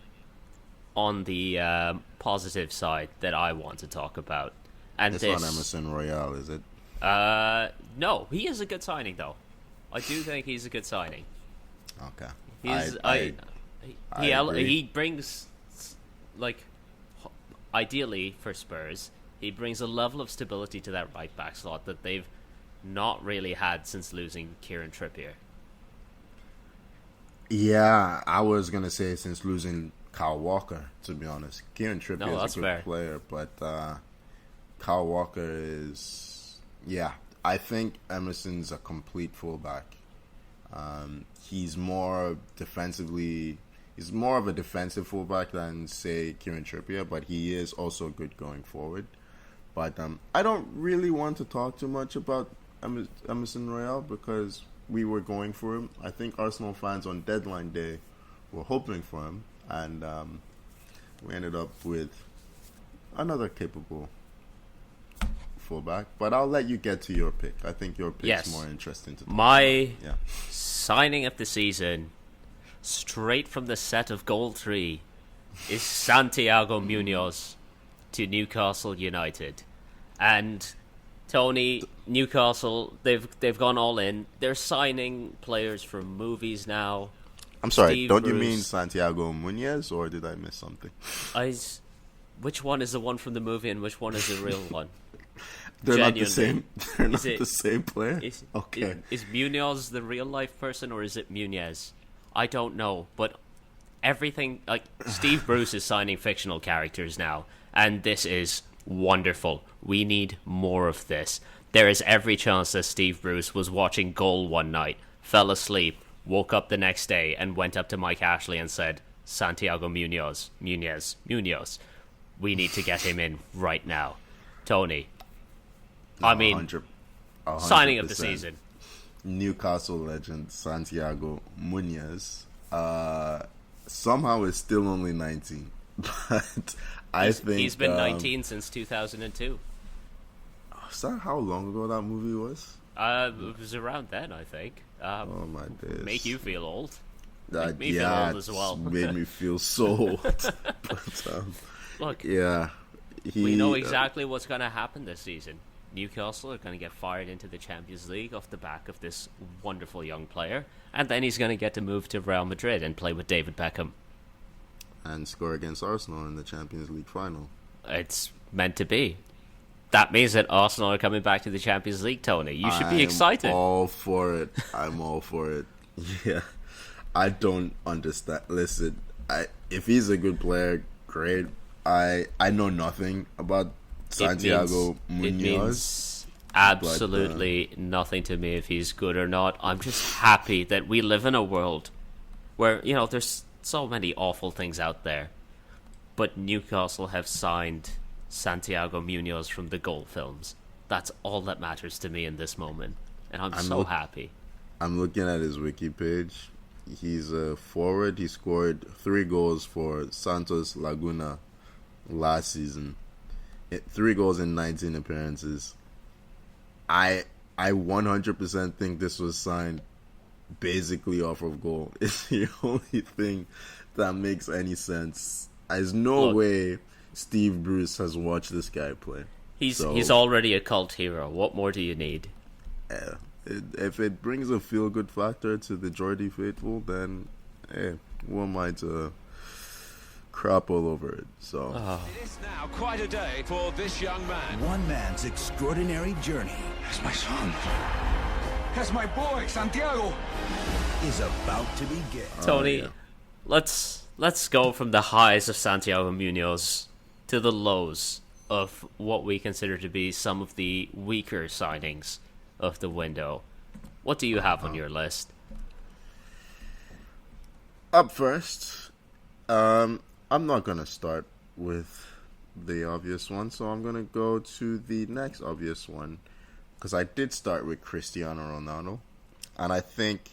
on the positive side that I want to talk about. And it's not Emerson Royale, is it? No, he is a good signing, though. I do think he's a good signing. Okay. He brings, like, ideally for Spurs, he brings a level of stability to that right back slot that they've not really had since losing Kieran Trippier. Yeah, I was gonna say since losing Kyle Walker, to be honest. Kieran Trippier is a good player, but Kyle Walker is... Yeah, I think Emerson's a complete fullback. He's more defensively... He's more of a defensive fullback than, say, Kieran Trippier, but he is also good going forward. But I don't really want to talk too much about Emerson Royale because we were going for him. I think Arsenal fans on deadline day were hoping for him, and we ended up with another capable fullback. But I'll let you get to your pick. I think your pick's more interesting to talk about. Signing of the season, straight from the set of Goal 3, is Santiago Munoz to Newcastle United. And Tony, Newcastle, they've gone all in. They're signing players from movies now. I'm sorry, don't you mean Santiago Munoz, or did I miss something? Which one is the one from the movie and which one is the real one? They're not the Genuinely. same. They're not it- the same player. Is, Okay. is Munoz the real life person or is it Munez? I don't know, but everything like Steve Bruce is signing fictional characters now, and this is wonderful. We need more of this. There is every chance that Steve Bruce was watching Goal one night, fell asleep, woke up the next day, and went up to Mike Ashley and said, Santiago Munoz. We need to get him in right now. Tony. I mean, 100%. signing of the season. Newcastle legend Santiago Munoz somehow is still only 19. But I think he's been 19 since 2002. Is that how long ago that movie was? It was around then, I think. Oh my days. Make you feel old. That, Make me feel old as well. Made me feel so old. But, Look, yeah, we know exactly what's going to happen this season. Newcastle are going to get fired into the Champions League off the back of this wonderful young player, and then he's going to get to move to Real Madrid and play with David Beckham. And score against Arsenal in the Champions League final. It's meant to be. That means that Arsenal are coming back to the Champions League, Tony. You should be excited. I'm all for it. I'm all for it. Yeah. I don't understand. Listen, if he's a good player, great. I know nothing about Santiago Munoz. It means absolutely nothing to me if he's good or not. I'm just happy that we live in a world where, you know, there's so many awful things out there. But Newcastle have signed Santiago Munoz from the Goal films. That's all that matters to me in this moment. And I'm so happy. I'm looking at his wiki page. He's a forward. He scored 3 goals for Santos Laguna last season. 3 goals in 19 appearances. I 100% think this was signed basically off of goal. It's the only thing that makes any sense. There's no way Steve Bruce has watched this guy play. He's already a cult hero. What more do you need? Yeah. If it brings a feel-good factor to the Geordie faithful, then who am I to crap all over it? So It is now quite a day for this young man. One man's extraordinary journey That's my son. That's my boy, Santiago. is about to begin. Tony, yeah. let's go from the highs of Santiago Munoz to the lows of what we consider to be some of the weaker signings of the window. What do you have on your list? Up first, I'm not gonna start with the obvious one, so I'm gonna go to the next obvious one, because I did start with Cristiano Ronaldo, and I think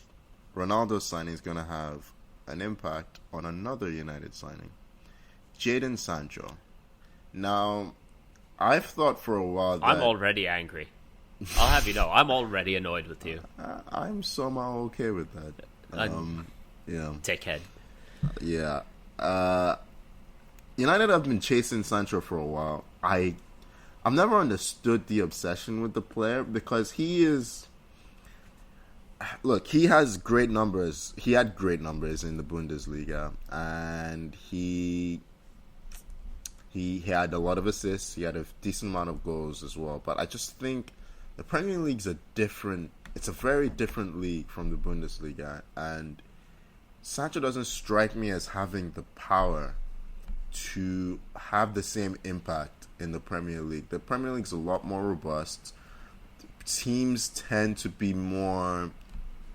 Ronaldo's signing is gonna have an impact on another United signing, Jadon Sancho. Now, I've thought for a while that I'm already angry. I'll have you know, I'm already annoyed with you. I'm somehow okay with that. Yeah. Dickhead. Yeah. United have been chasing Sancho for a while. I've never understood the obsession with the player, because he is... Look, he has great numbers. He had great numbers in the Bundesliga, and he had a lot of assists. He had a decent amount of goals as well. But I just think the Premier League's it's a very different league from the Bundesliga, and Sancho doesn't strike me as having the power to have the same impact in the Premier League. The Premier League's a lot more robust. Teams tend to be more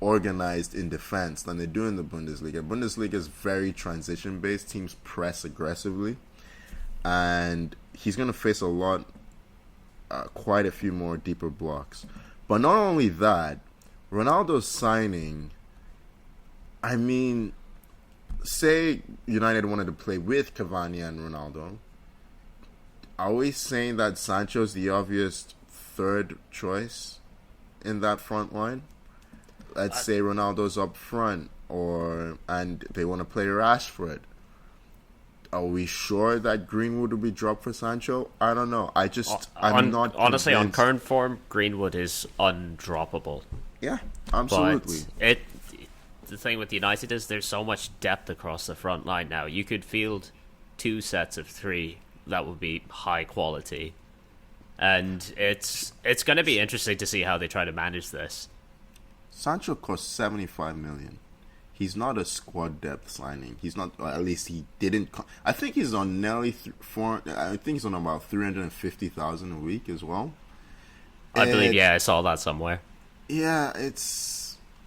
organized in defense than they do in the Bundesliga. Bundesliga is very transition-based. Teams press aggressively. And he's going to face quite a few more deeper blocks. But not only that, Ronaldo's signing, I mean, say United wanted to play with Cavani and Ronaldo, are we saying that Sancho's the obvious third choice in that front line? Let's say Ronaldo's up front, and they want to play Rashford. Are we sure that Greenwood will be dropped for Sancho? I don't know. I'm not honestly convinced. on current form. Greenwood is undroppable. Yeah, absolutely. But the thing with United is there's so much depth across the front line now. You could field 2 sets of 3 that would be high quality, And it's going to be interesting to see how they try to manage this. Sancho cost 75 million. He's not a squad depth signing. He's not, or at least he didn't. I think he's on nearly I think he's on about 350,000 a week as well. I believe, I saw that somewhere. Yeah,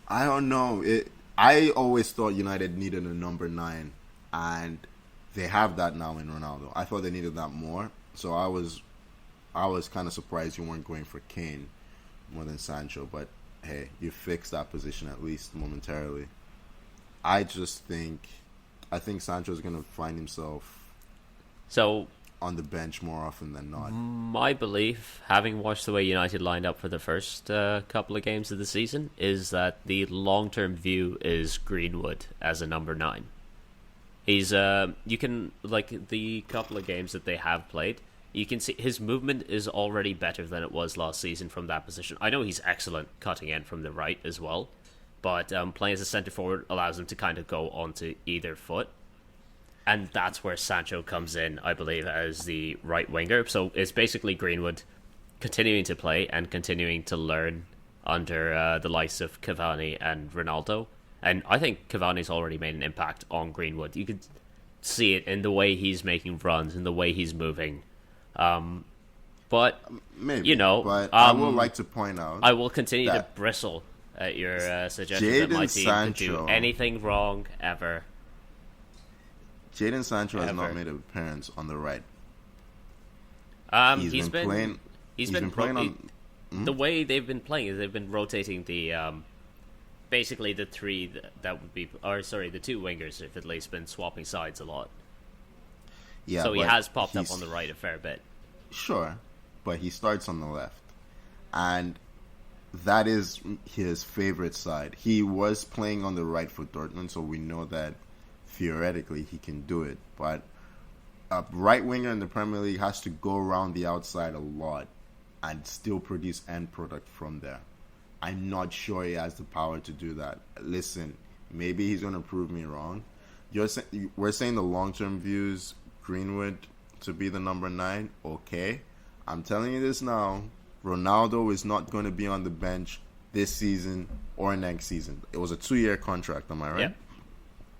I don't know. I always thought United needed a number 9, and they have that now in Ronaldo. I thought they needed that more, so I was kind of surprised you weren't going for Kane more than Sancho. But hey, you fixed that position at least momentarily. I think Sancho's going to find himself on the bench more often than not. My belief, having watched the way United lined up for the first couple of games of the season, is that the long-term view is Greenwood as a number 9. He's you can, like, the couple of games that they have played, you can see his movement is already better than it was last season from that position. I know he's excellent cutting in from the right as well, but playing as a centre forward allows him to kind of go onto either foot. And that's where Sancho comes in, I believe, as the right winger. So it's basically Greenwood continuing to play and continuing to learn under the likes of Cavani and Ronaldo. And I think Cavani's already made an impact on Greenwood. You could see it in the way he's making runs, in the way he's moving. But, maybe, you know... But I would like to point out... I will continue to bristle at your suggestion that my team could do anything wrong ever. Jadon Sancho has not made an appearance on the right. He's been playing. The way they've been playing is they've been rotating the basically the three that would be, the two wingers have at least been swapping sides a lot. Yeah, so he has popped up on the right a fair bit. Sure, but he starts on the left, and that is his favorite side. He was playing on the right for Dortmund, so we know that theoretically he can do it. But a right winger in the Premier League has to go around the outside a lot and still produce end product from there. I'm not sure he has the power to do that. Listen, maybe he's going to prove me wrong. We're saying the long-term views, Greenwood to be the number 9. Okay. I'm telling you this now. Ronaldo is not going to be on the bench this season or next season. It was a 2-year contract, am I right? Yep.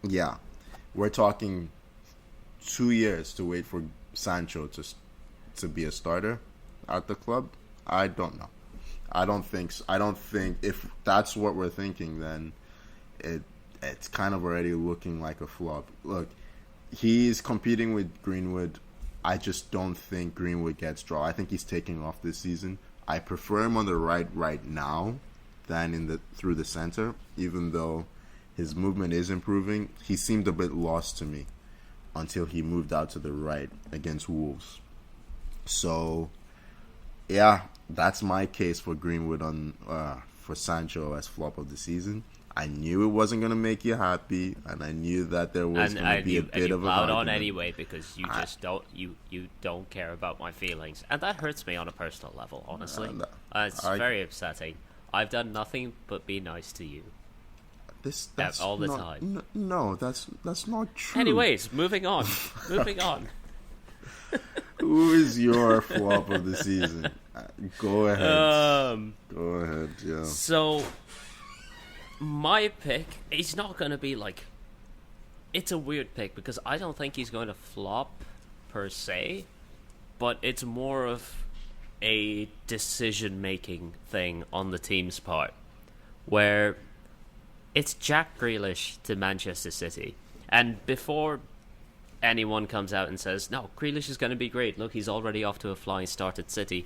Yeah. We're talking 2 years to wait for Sancho to be a starter at the club. I don't know. I don't think if that's what we're thinking, then it's kind of already looking like a flop. Look, he's competing with Greenwood. I just don't think Greenwood gets draw. I think he's taking off this season. I prefer him on the right now than through the center, even though his movement is improving. He seemed a bit lost to me until he moved out to the right against Wolves. So, yeah, that's my case for Greenwood for Sancho as flop of the season. I knew it wasn't going to make you happy, and I knew that there was going to be a bit of an argument. on anyway because you just don't care about my feelings, and that hurts me on a personal level. Honestly, it's very upsetting. I've done nothing but be nice to you. That's all the time. No, that's not true. Anyways, moving on. Who is your flop of the season? Go ahead. Go ahead. Yeah. So, my pick, he's not going to be like... It's a weird pick because I don't think he's going to flop per se, but it's more of a decision-making thing on the team's part, where it's Jack Grealish to Manchester City. And before anyone comes out and says, no, Grealish is going to be great, look, he's already off to a flying start at City,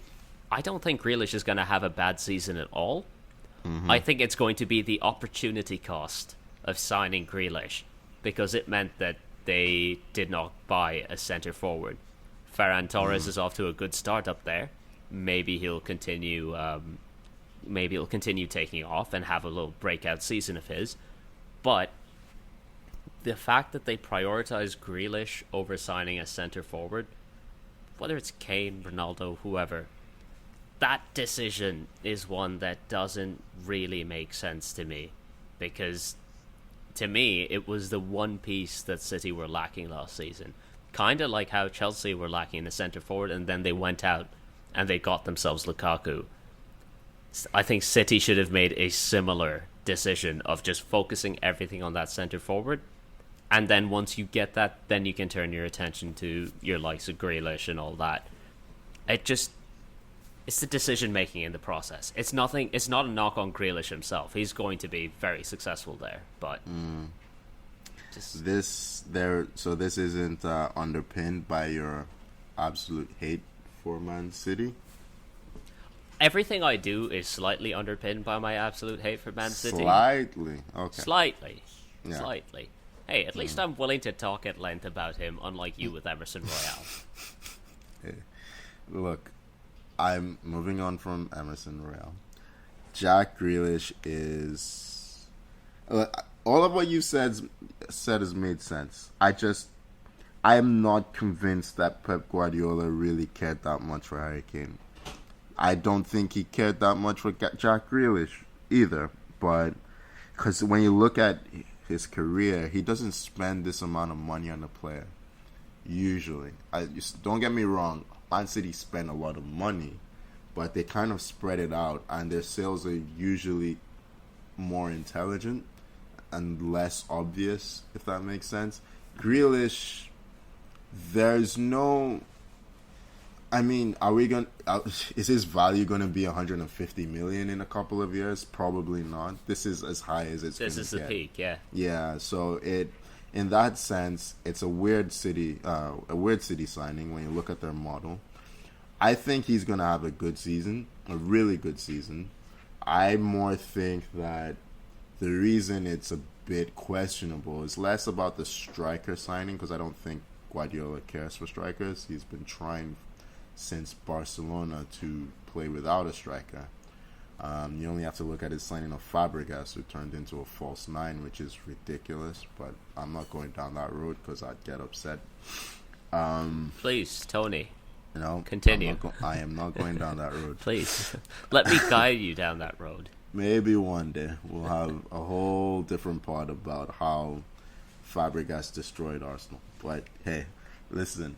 I don't think Grealish is going to have a bad season at all. Mm-hmm. I think it's going to be the opportunity cost of signing Grealish, because it meant that they did not buy a centre forward. Ferran Torres is off to a good start up there. Maybe he'll continue taking off and have a little breakout season of his. But the fact that they prioritize Grealish over signing a centre forward, whether it's Kane, Ronaldo, whoever, that decision is one that doesn't really make sense to me, because to me it was the one piece that City were lacking last season, kind of like how Chelsea were lacking the centre forward, and then they went out and they got themselves Lukaku. I think City should have made a similar decision of just focusing everything on that centre forward, and then once you get that, then you can turn your attention to your likes of Grealish and all that. It's the decision making in the process. It's nothing. It's not a knock on Grealish himself. He's going to be very successful there, but this isn't underpinned by your absolute hate for Man City. Everything I do is slightly underpinned by my absolute hate for Man City. Slightly, okay. Slightly. Hey, at Mm. least I'm willing to talk at length about him, unlike you with Emerson Royale. Hey, look, I'm moving on from Emerson Royale. Jack Grealish is... all of what you said has made sense. I'm not convinced that Pep Guardiola really cared that much for Harry Kane. I don't think he cared that much for Jack Grealish either. But because when you look at his career, he doesn't spend this amount of money on a player. Usually. Don't get me wrong, Man City spend a lot of money, but they kind of spread it out, and their sales are usually more intelligent and less obvious, if that makes sense. Grealish, there's no... I mean, is his value going to be 150 million in a couple of years? Probably not. This is as high as it's going to get. This is the peak, yeah. Yeah, so in that sense, it's a weird City signing when you look at their model. I think he's going to have a good season, a really good season. I more think that the reason it's a bit questionable is less about the striker signing, because I don't think Guardiola cares for strikers. He's been trying since Barcelona to play without a striker. You only have to look at his signing of Fabregas, who turned into a false nine, which is ridiculous, but I'm not going down that road because I'd get upset. Please, Tony. Continue. I am not going down that road. Please. Let me guide you down that road. Maybe one day we'll have a whole different part about how Fabregas destroyed Arsenal. But hey, listen.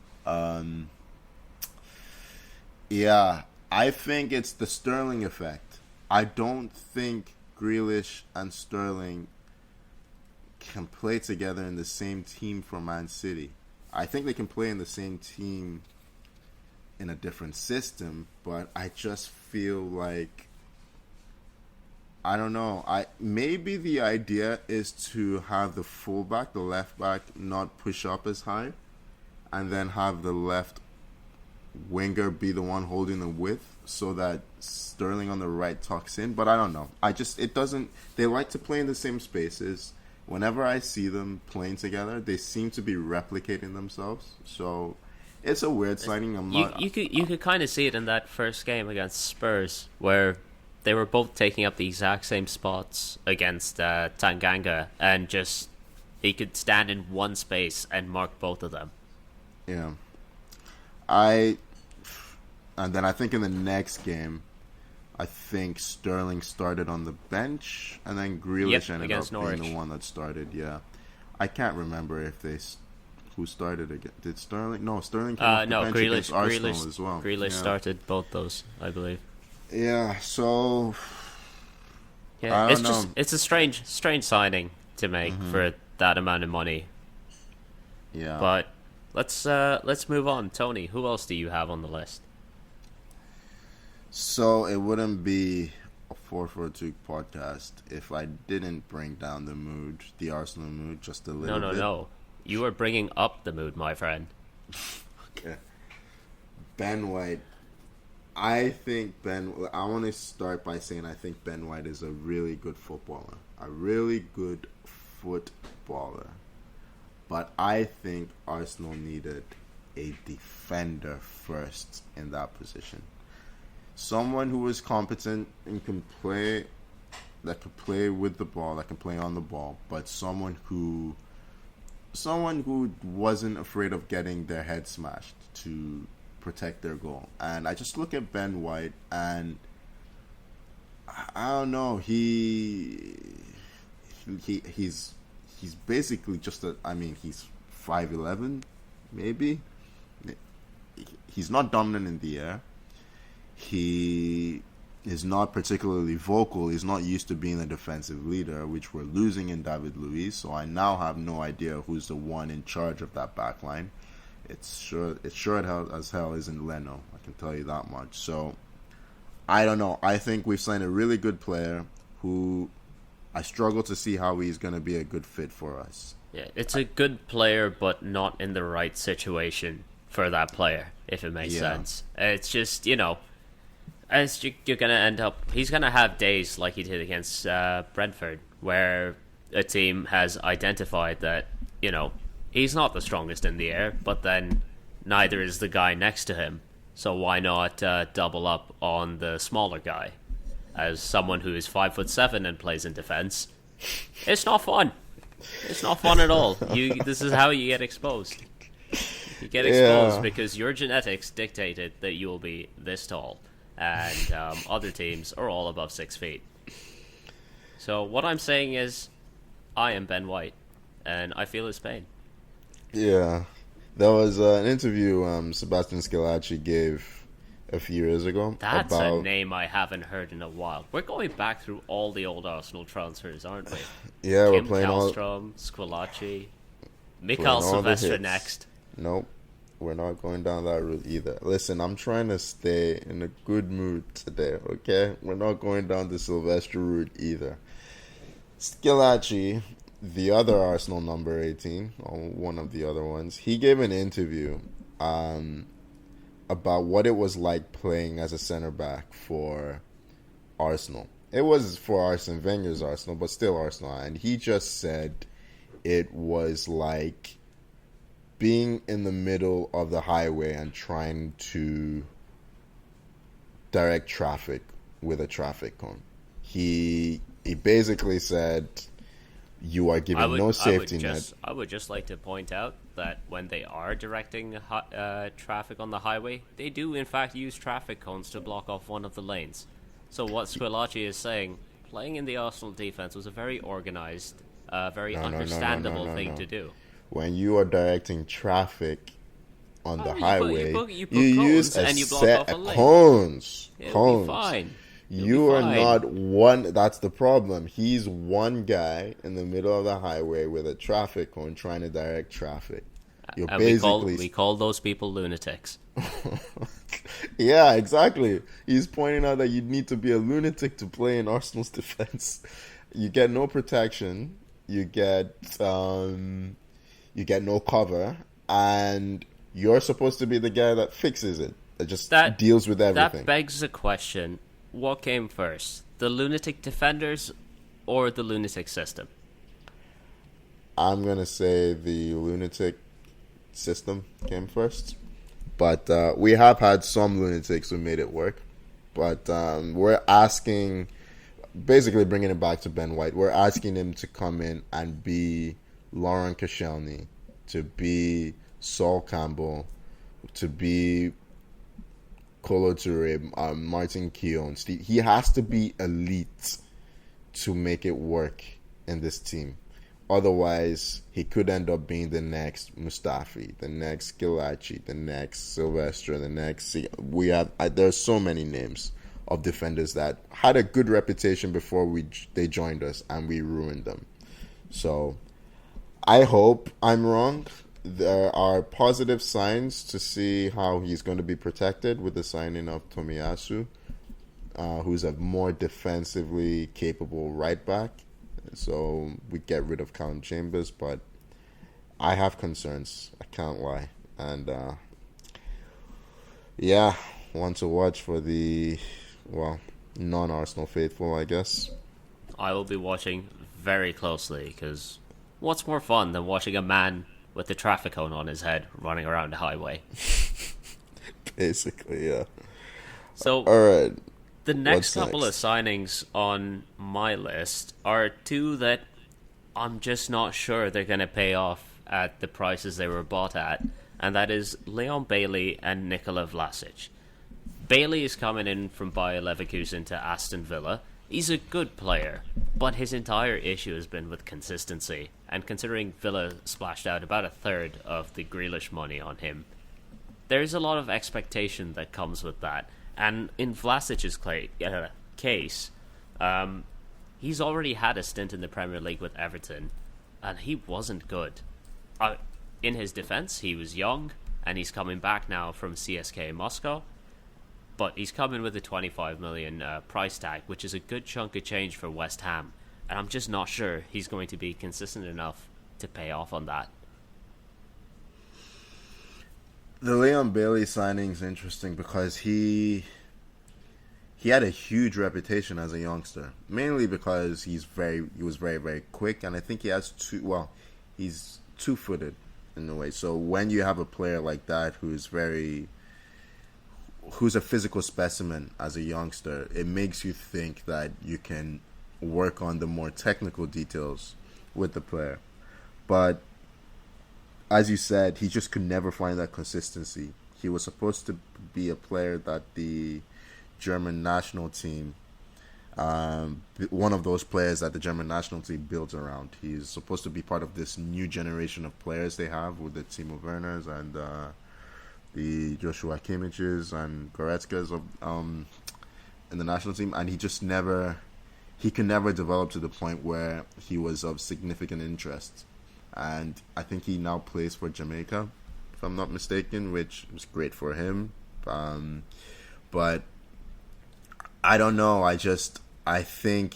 Yeah, I think it's the Sterling effect. I don't think Grealish and Sterling can play together in the same team for Man City. I think they can play in the same team in a different system, but I just feel like, I don't know. Maybe the idea is to have the fullback, the left back, not push up as high, and then have the left winger be the one holding the width so that Sterling on the right tucks in. But I don't know. They like to play in the same spaces. Whenever I see them playing together, they seem to be replicating themselves. So it's a weird signing. You could kind of see it in that first game against Spurs, where they were both taking up the exact same spots against Tanganga, and just he could stand in one space and mark both of them. Yeah. And then I think in the next game, I think Sterling started on the bench, and then Grealish ended up being the one that started. Yeah, I can't remember who started again. Did Sterling? No, Sterling came off the bench against Arsenal as well. Grealish started both those, I believe. Yeah, so yeah, it's a strange signing to make for that amount of money. Yeah, but let's move on. Tony, who else do you have on the list? So it wouldn't be a 442 podcast if I didn't bring down the Arsenal mood, just a little bit. No. You are bringing up the mood, my friend. Okay. Ben White. I want to start by saying I think Ben White is a really good footballer. But I think Arsenal needed a defender first in that position. Someone who is competent and can play with the ball, that can play on the ball, but someone who wasn't afraid of getting their head smashed to protect their goal. And I just look at Ben White, and I don't know, he's basically just he's 5'11", maybe. He's not dominant in the air. He is not particularly vocal. He's not used to being a defensive leader, which we're losing in David Luiz. So I now have no idea who's the one in charge of that back line. It's sure as hell isn't Leno. I can tell you that much. So I don't know. I think we've signed a really good player who I struggle to see how he's going to be a good fit for us. Yeah, it's a good player, but not in the right situation for that player, if it makes sense. It's just, you're going to end up... He's going to have days like he did against Brentford, where a team has identified that, he's not the strongest in the air, but then neither is the guy next to him. So why not double up on the smaller guy? As someone who is 5'7" and plays in defense, it's not fun. It's not fun at all. This is how you get exposed. You get exposed because your genetics dictated that you will be this tall, and other teams are all above 6 feet. So what I'm saying is, I am Ben White, and I feel his pain. Yeah, there was an interview Sebastian Schillaci gave a few years ago. That's a name I haven't heard in a while. We're going back through all the old Arsenal transfers, aren't we? Yeah, Kim we're playing Kallstrom, Squillaci, Mikael Silvestre next. Nope, we're not going down that route either. Listen, I'm trying to stay in a good mood today, okay? We're not going down the Silvestre route either. Schillaci, the other Arsenal number 18, or one of the other ones, he gave an interview about what it was like playing as a center back for Arsenal. It was for Arsene Wenger's Arsenal, but still Arsenal. And he just said it was like being in the middle of the highway and trying to direct traffic with a traffic cone. He basically said you are given no safety net. I would just like to point out that when they are directing traffic on the highway, they do in fact use traffic cones to block off one of the lanes. So what Squillaci is saying, playing in the Arsenal defense was a very organized, very understandable thing to do. When you are directing traffic on the highway, you use a and you block set off a of lane. cones. It'll be fine. You are not one. That's the problem. He's one guy in the middle of the highway with a traffic cone trying to direct traffic. You're basically we call those people lunatics. Yeah, exactly. He's pointing out that you need to be a lunatic to play in Arsenal's defense. You get no protection. You get no cover, and you're supposed to be the guy that fixes it. That deals with everything. That begs the question. What came first, the lunatic defenders or the lunatic system? I'm going to say the lunatic system came first. But we have had some lunatics who made it work. But we're asking, basically bringing it back to Ben White, we're asking him to come in and be Laurent Koscielny, to be Sol Campbell, to be Kolo Touré, Martin Keown, Steve. He has to be elite to make it work in this team. Otherwise, he could end up being the next Mustafi, the next Schillaci, the next Silvestre, the next... There's so many names of defenders that had a good reputation before they joined us, and we ruined them. So, I hope I'm wrong. There are positive signs to see how he's going to be protected with the signing of Tomiyasu, who's a more defensively capable right back. So we get rid of Callum Chambers, but I have concerns. I can't lie. And one to watch for the, non-Arsenal faithful, I guess. I will be watching very closely, because what's more fun than watching a man with the traffic cone on his head running around the highway? Basically, yeah. So, all right. The next couple of signings on my list are two that I'm just not sure they're going to pay off at the prices they were bought at, and that is Leon Bailey and Nicola Vlasic. Bailey is coming in from Bayer Leverkusen to Aston Villa. He's a good player, but his entire issue has been with consistency, and considering Villa splashed out about a third of the Grealish money on him, there's a lot of expectation that comes with that. And in Vlasic's case, he's already had a stint in the Premier League with Everton, and he wasn't good. In his defence, he was young, and he's coming back now from CSKA Moscow, but he's coming with a 25 million price tag, which is a good chunk of change for West Ham, and I'm just not sure he's going to be consistent enough to pay off on that. The Leon Bailey signing is interesting because he had a huge reputation as a youngster, mainly because he was very, very quick, and I think he's two-footed in a way. So when you have a player like that who's a physical specimen as a youngster, it makes you think that you can work on the more technical details with the player. But as you said, he just could never find that consistency. He was supposed to be a player that the German national team, one of those players that the German national team builds around. He's supposed to be part of this new generation of players they have with the Timo Werners and the Joshua Kimmiches and Goretzkas in the national team, and he could never develop to the point where he was of significant interest. And I think he now plays for Jamaica, if I'm not mistaken, which is great for him. But I don't know. I think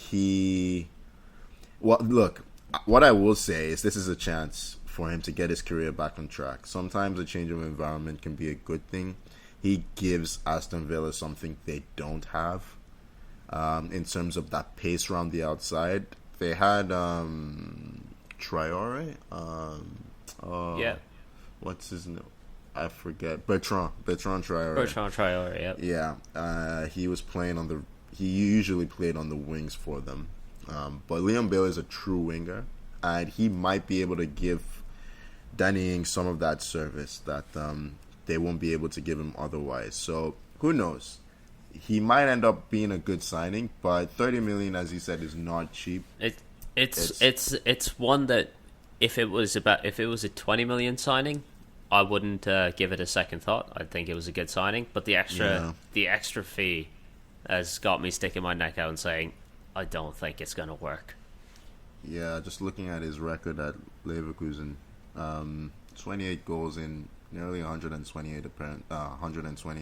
look, what I will say is this is a chance for him to get his career back on track. Sometimes a change of environment can be a good thing. He gives Aston Villa something they don't have in terms of that pace around the outside. They had Traore. Yeah. What's his name? I forget. Bertrand Traore. Bertrand Traore, yep. Yeah. He was playing he usually played on the wings for them. But Leon Bailey is a true winger, and he might be able to give Danny Ings some of that service that they won't be able to give him otherwise. So who knows? He might end up being a good signing, but 30 million, as you said, is not cheap. It's one that if it was a 20 million signing, I wouldn't give it a second thought. I'd think it was a good signing, but the extra fee has got me sticking my neck out and saying I don't think it's going to work. Yeah, just looking at his record at Leverkusen, 28 goals in nearly 120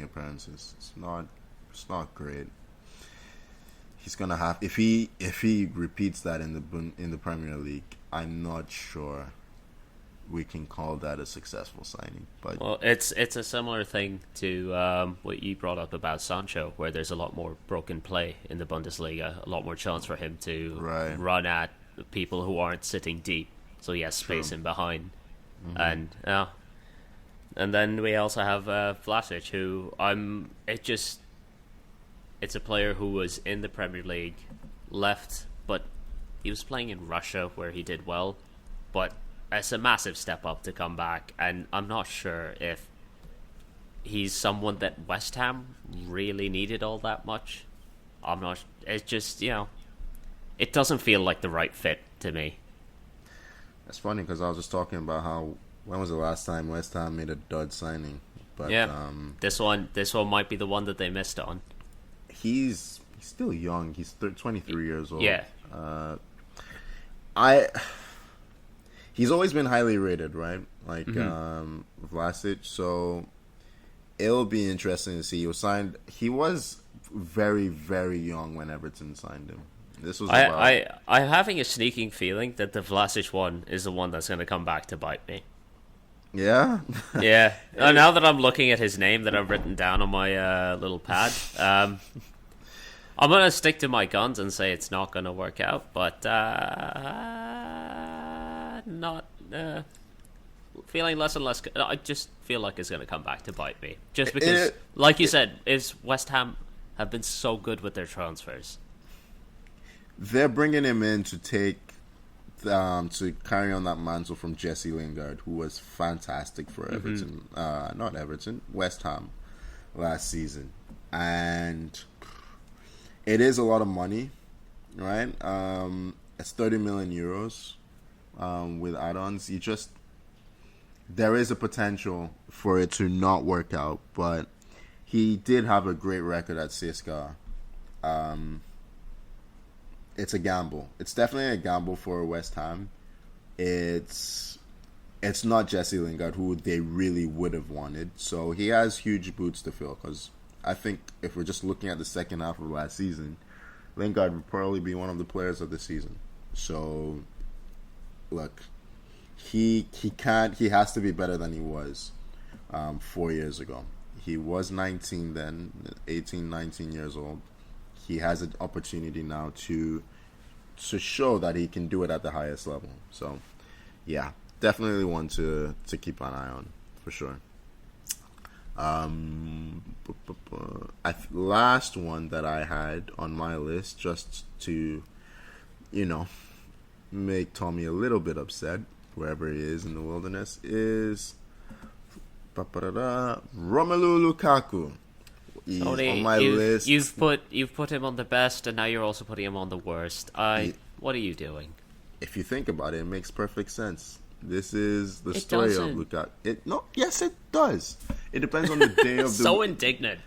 appearances. It's not great. He's gonna have if he repeats that in the Premier League, I'm not sure we can call that a successful signing. But well, it's a similar thing to what you brought up about Sancho, where there's a lot more broken play in the Bundesliga, a lot more chance for him to run at people who aren't sitting deep, so he has space in behind. Mm-hmm. And then we also have Vlasic, who it's a player who was in the Premier League, left, but he was playing in Russia where he did well, but it's a massive step up to come back, and I'm not sure if he's someone that West Ham really needed all that much. It's just, it doesn't feel like the right fit to me. It's funny because I was just talking about when was the last time West Ham made a dud signing? But this one might be the one that they missed on. He's still young. He's 23 years old. Yeah. He's always been highly rated, right? Like Vlasic. So it'll be interesting to see. He was very, very young when Everton signed him. This was I'm having a sneaking feeling that the Vlasic one is the one that's going to come back to bite me. Yeah? Yeah. Now that I'm looking at his name that I've written down on my little pad, I'm going to stick to my guns and say it's not going to work out, but not feeling less and less. I just feel like it's going to come back to bite me. Just because, like you said, West Ham have been so good with their transfers. They're bringing him in to to carry on that mantle from Jesse Lingard, who was fantastic for Everton. Not Everton, West Ham last season. And it is a lot of money, right? It's 30 million euros with add-ons. There is a potential for it to not work out, but he did have a great record at CSKA. It's a gamble. It's definitely a gamble for West Ham. It's not Jesse Lingard, who they really would have wanted. So he has huge boots to fill, because I think if we're just looking at the second half of last season, Lingard would probably be one of the players of the season. So, look, he has to be better than he was 4 years ago. He was 19 then, 18, 19 years old. He has an opportunity now to show that he can do it at the highest level. So, yeah, definitely one to keep an eye on, for sure. Last one that I had on my list, just to, make Tommy a little bit upset, wherever he is in the wilderness, is Romelu Lukaku. He's Tony, on my list. You've put him on the best, and now you're also putting him on the worst. What are you doing? If you think about it, it makes perfect sense. This is the story of Lukaku. Yes, it does. It depends on the day of the so indignant.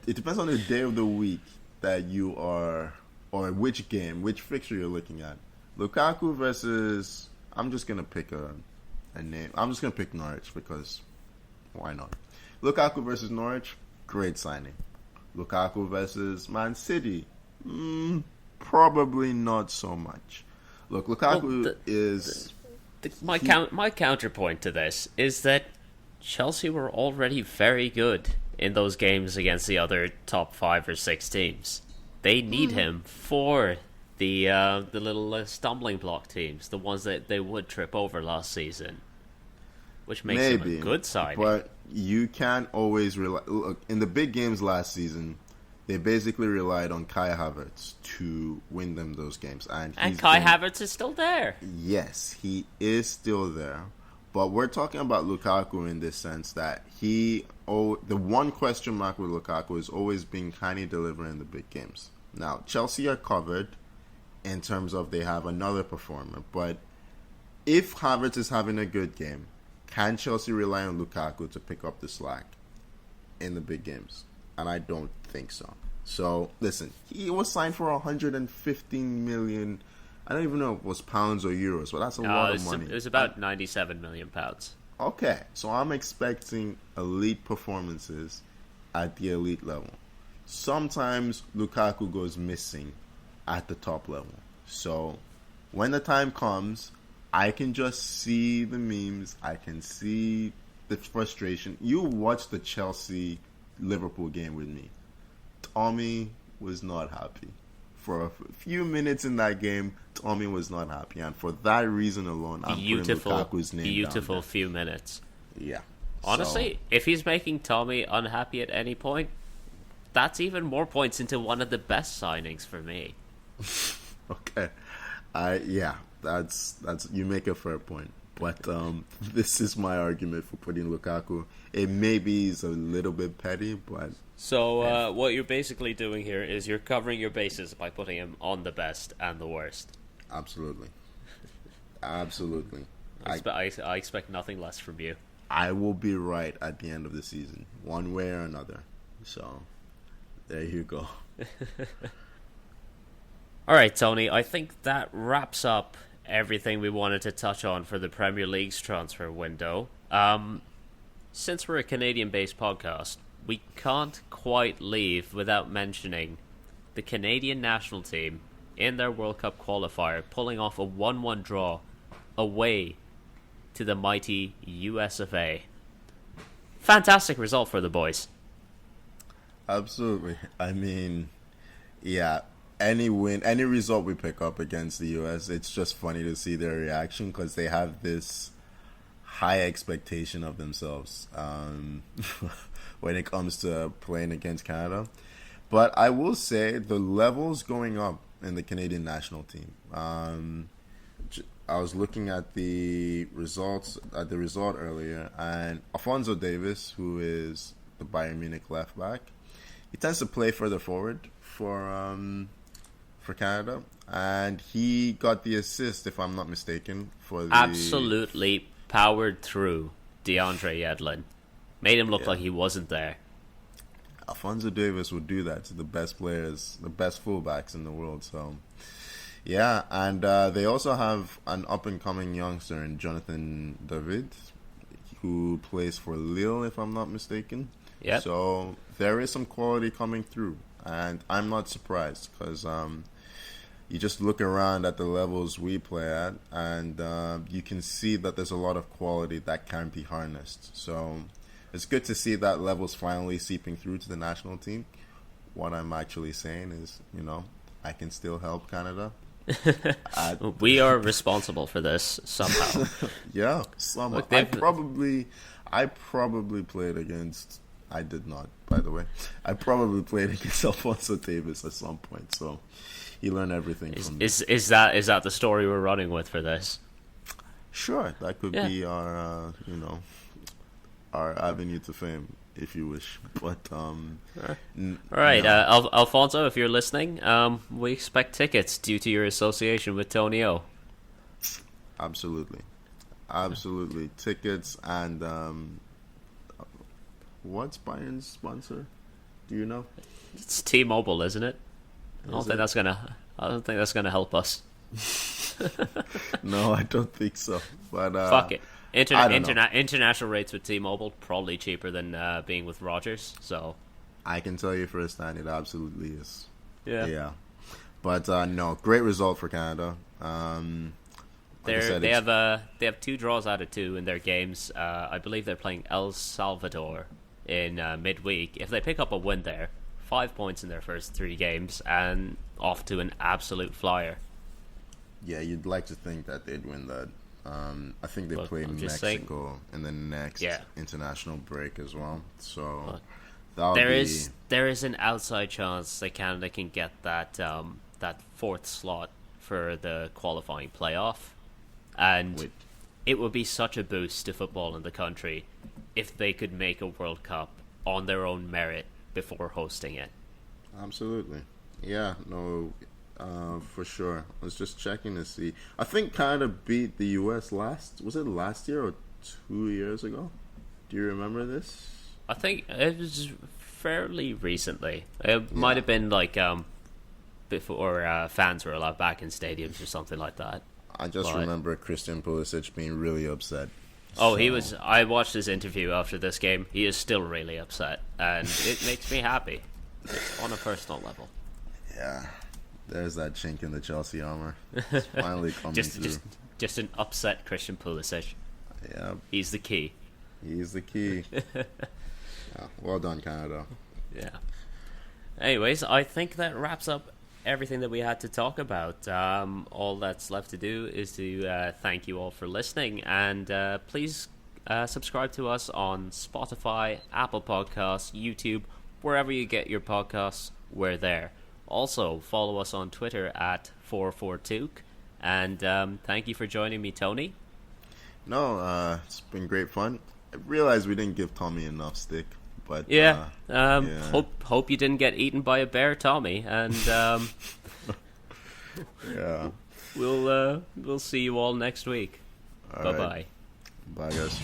It depends on the day of the week that you are, or which fixture you're looking at. Lukaku versus, I'm just gonna pick a name. I'm just gonna pick Norwich, because why not? Lukaku versus Norwich, great signing. Lukaku versus Man City, probably not so much. Look, Lukaku is... My counterpoint to this is that Chelsea were already very good in those games against the other top 5 or 6 teams. They need him for the little stumbling block teams, the ones that they would trip over last season, which makes him a good signing. But you can't always rely... Look, in the big games last season, they basically relied on Kai Havertz to win them those games. And Kai Havertz is still there. Yes, he is still there. But we're talking about Lukaku in this sense that the one question mark with Lukaku is always being, can he deliver in the big games? Now, Chelsea are covered in terms of they have another performer. But if Havertz is having a good game, can Chelsea rely on Lukaku to pick up the slack in the big games? And I don't think so. So, listen, he was signed for 115 million. I don't even know if it was pounds or euros, but that's a lot of money. It was about 97 million pounds. Okay, so I'm expecting elite performances at the elite level. Sometimes Lukaku goes missing at the top level. So, when the time comes, I can just see the memes. I can see the frustration. You watch the Chelsea-Liverpool game with me. Tommy was not happy. For a few minutes in that game, Tommy was not happy. And for that reason alone, I'm putting Lukaku's name down. Beautiful few minutes. Yeah. Honestly, if he's making Tommy unhappy at any point, that's even more points into one of the best signings for me. Okay. That's you make a fair point. But this is my argument for putting Lukaku. It maybe is a little bit petty, but... So what you're basically doing here is you're covering your bases by putting him on the best and the worst. Absolutely. Absolutely. I expect nothing less from you. I will be right at the end of the season, one way or another. So, there you go. All right, Tony, I think that wraps up everything we wanted to touch on for the Premier League's transfer window. Since we're a Canadian-based podcast, we can't quite leave without mentioning the Canadian national team in their World Cup qualifier pulling off a 1-1 draw away to the mighty US of A. Fantastic result for the boys. Absolutely. I mean, yeah, any win, any result we pick up against the US, it's just funny to see their reaction because they have this high expectation of themselves when it comes to playing against Canada. But I will say the level's going up in the Canadian national team. I was looking at the result earlier, and Alphonso Davies, who is the Bayern Munich left back, he tends to play further forward for Canada, and he got the assist, if I'm not mistaken, for the absolutely powered through DeAndre Yedlin. Made him look like he wasn't there. Alphonso Davies would do that to the best players, the best fullbacks in the world. So, yeah, and they also have an up-and-coming youngster in Jonathan David, who plays for Lille, if I'm not mistaken. Yep. So there is some quality coming through, and I'm not surprised because you just look around at the levels we play at, and you can see that there's a lot of quality that can be harnessed. So it's good to see that level's finally seeping through to the national team. What I'm actually saying is, I can still help Canada. We are responsible for this somehow. Yeah, somehow. Look, I probably played against. I did not, by the way. I probably played against Alphonso Davies at some point, so you learn everything from this. Is that the story we're running with for this? Sure, that could be our our avenue to fame, if you wish. But all right, no. Alfonso, if you're listening, we expect tickets due to your association with Tony O. Absolutely, tickets and what's Bayern's sponsor? Do you know? It's T-Mobile, isn't it? I don't think that's gonna help us. No, I don't think so. But fuck it. I don't know. International rates with T-Mobile probably cheaper than being with Rogers. So I can tell you firsthand, it absolutely is. Yeah. But no, great result for Canada. They have 2 draws out of 2 in their games. I believe they're playing El Salvador in midweek. If they pick up a win there, 5 points in their first 3 games, and off to an absolute flyer. Yeah, you'd like to think that they'd win that. I think they play Mexico in the next international break as well. So there is an outside chance that Canada can get that 4th slot for the qualifying playoff, and it would be such a boost to football in the country if they could make a World Cup on their own merit before hosting it. Absolutely. Yeah, no, for sure. I was just checking to see. I think Canada beat the US was it last year or 2 years ago? Do you remember this? I think it was fairly recently. It might have been like before fans were allowed back in stadiums or something like that. I just remember Christian Pulisic being really upset. Oh, he was. I watched his interview after this game. He is still really upset, and it makes me happy on a personal level. Yeah, there's that chink in the Chelsea armor. It's finally coming through. Just an upset Christian Pulisic. Yeah, he's the key. He's the key. Well done, Canada. Yeah. Anyways, I think that wraps up everything that we had to talk about. All that's left to do is to thank you all for listening, and please subscribe to us on Spotify, Apple Podcasts, YouTube, wherever you get your podcasts. We're there. Also, follow us on Twitter at 442, and thank you for joining me, Tony. No, it's been great fun. I realized we didn't give Tommy enough stick. But hope you didn't get eaten by a bear, Tommy, and yeah, we'll see you all next week. Bye bye. Bye, guys.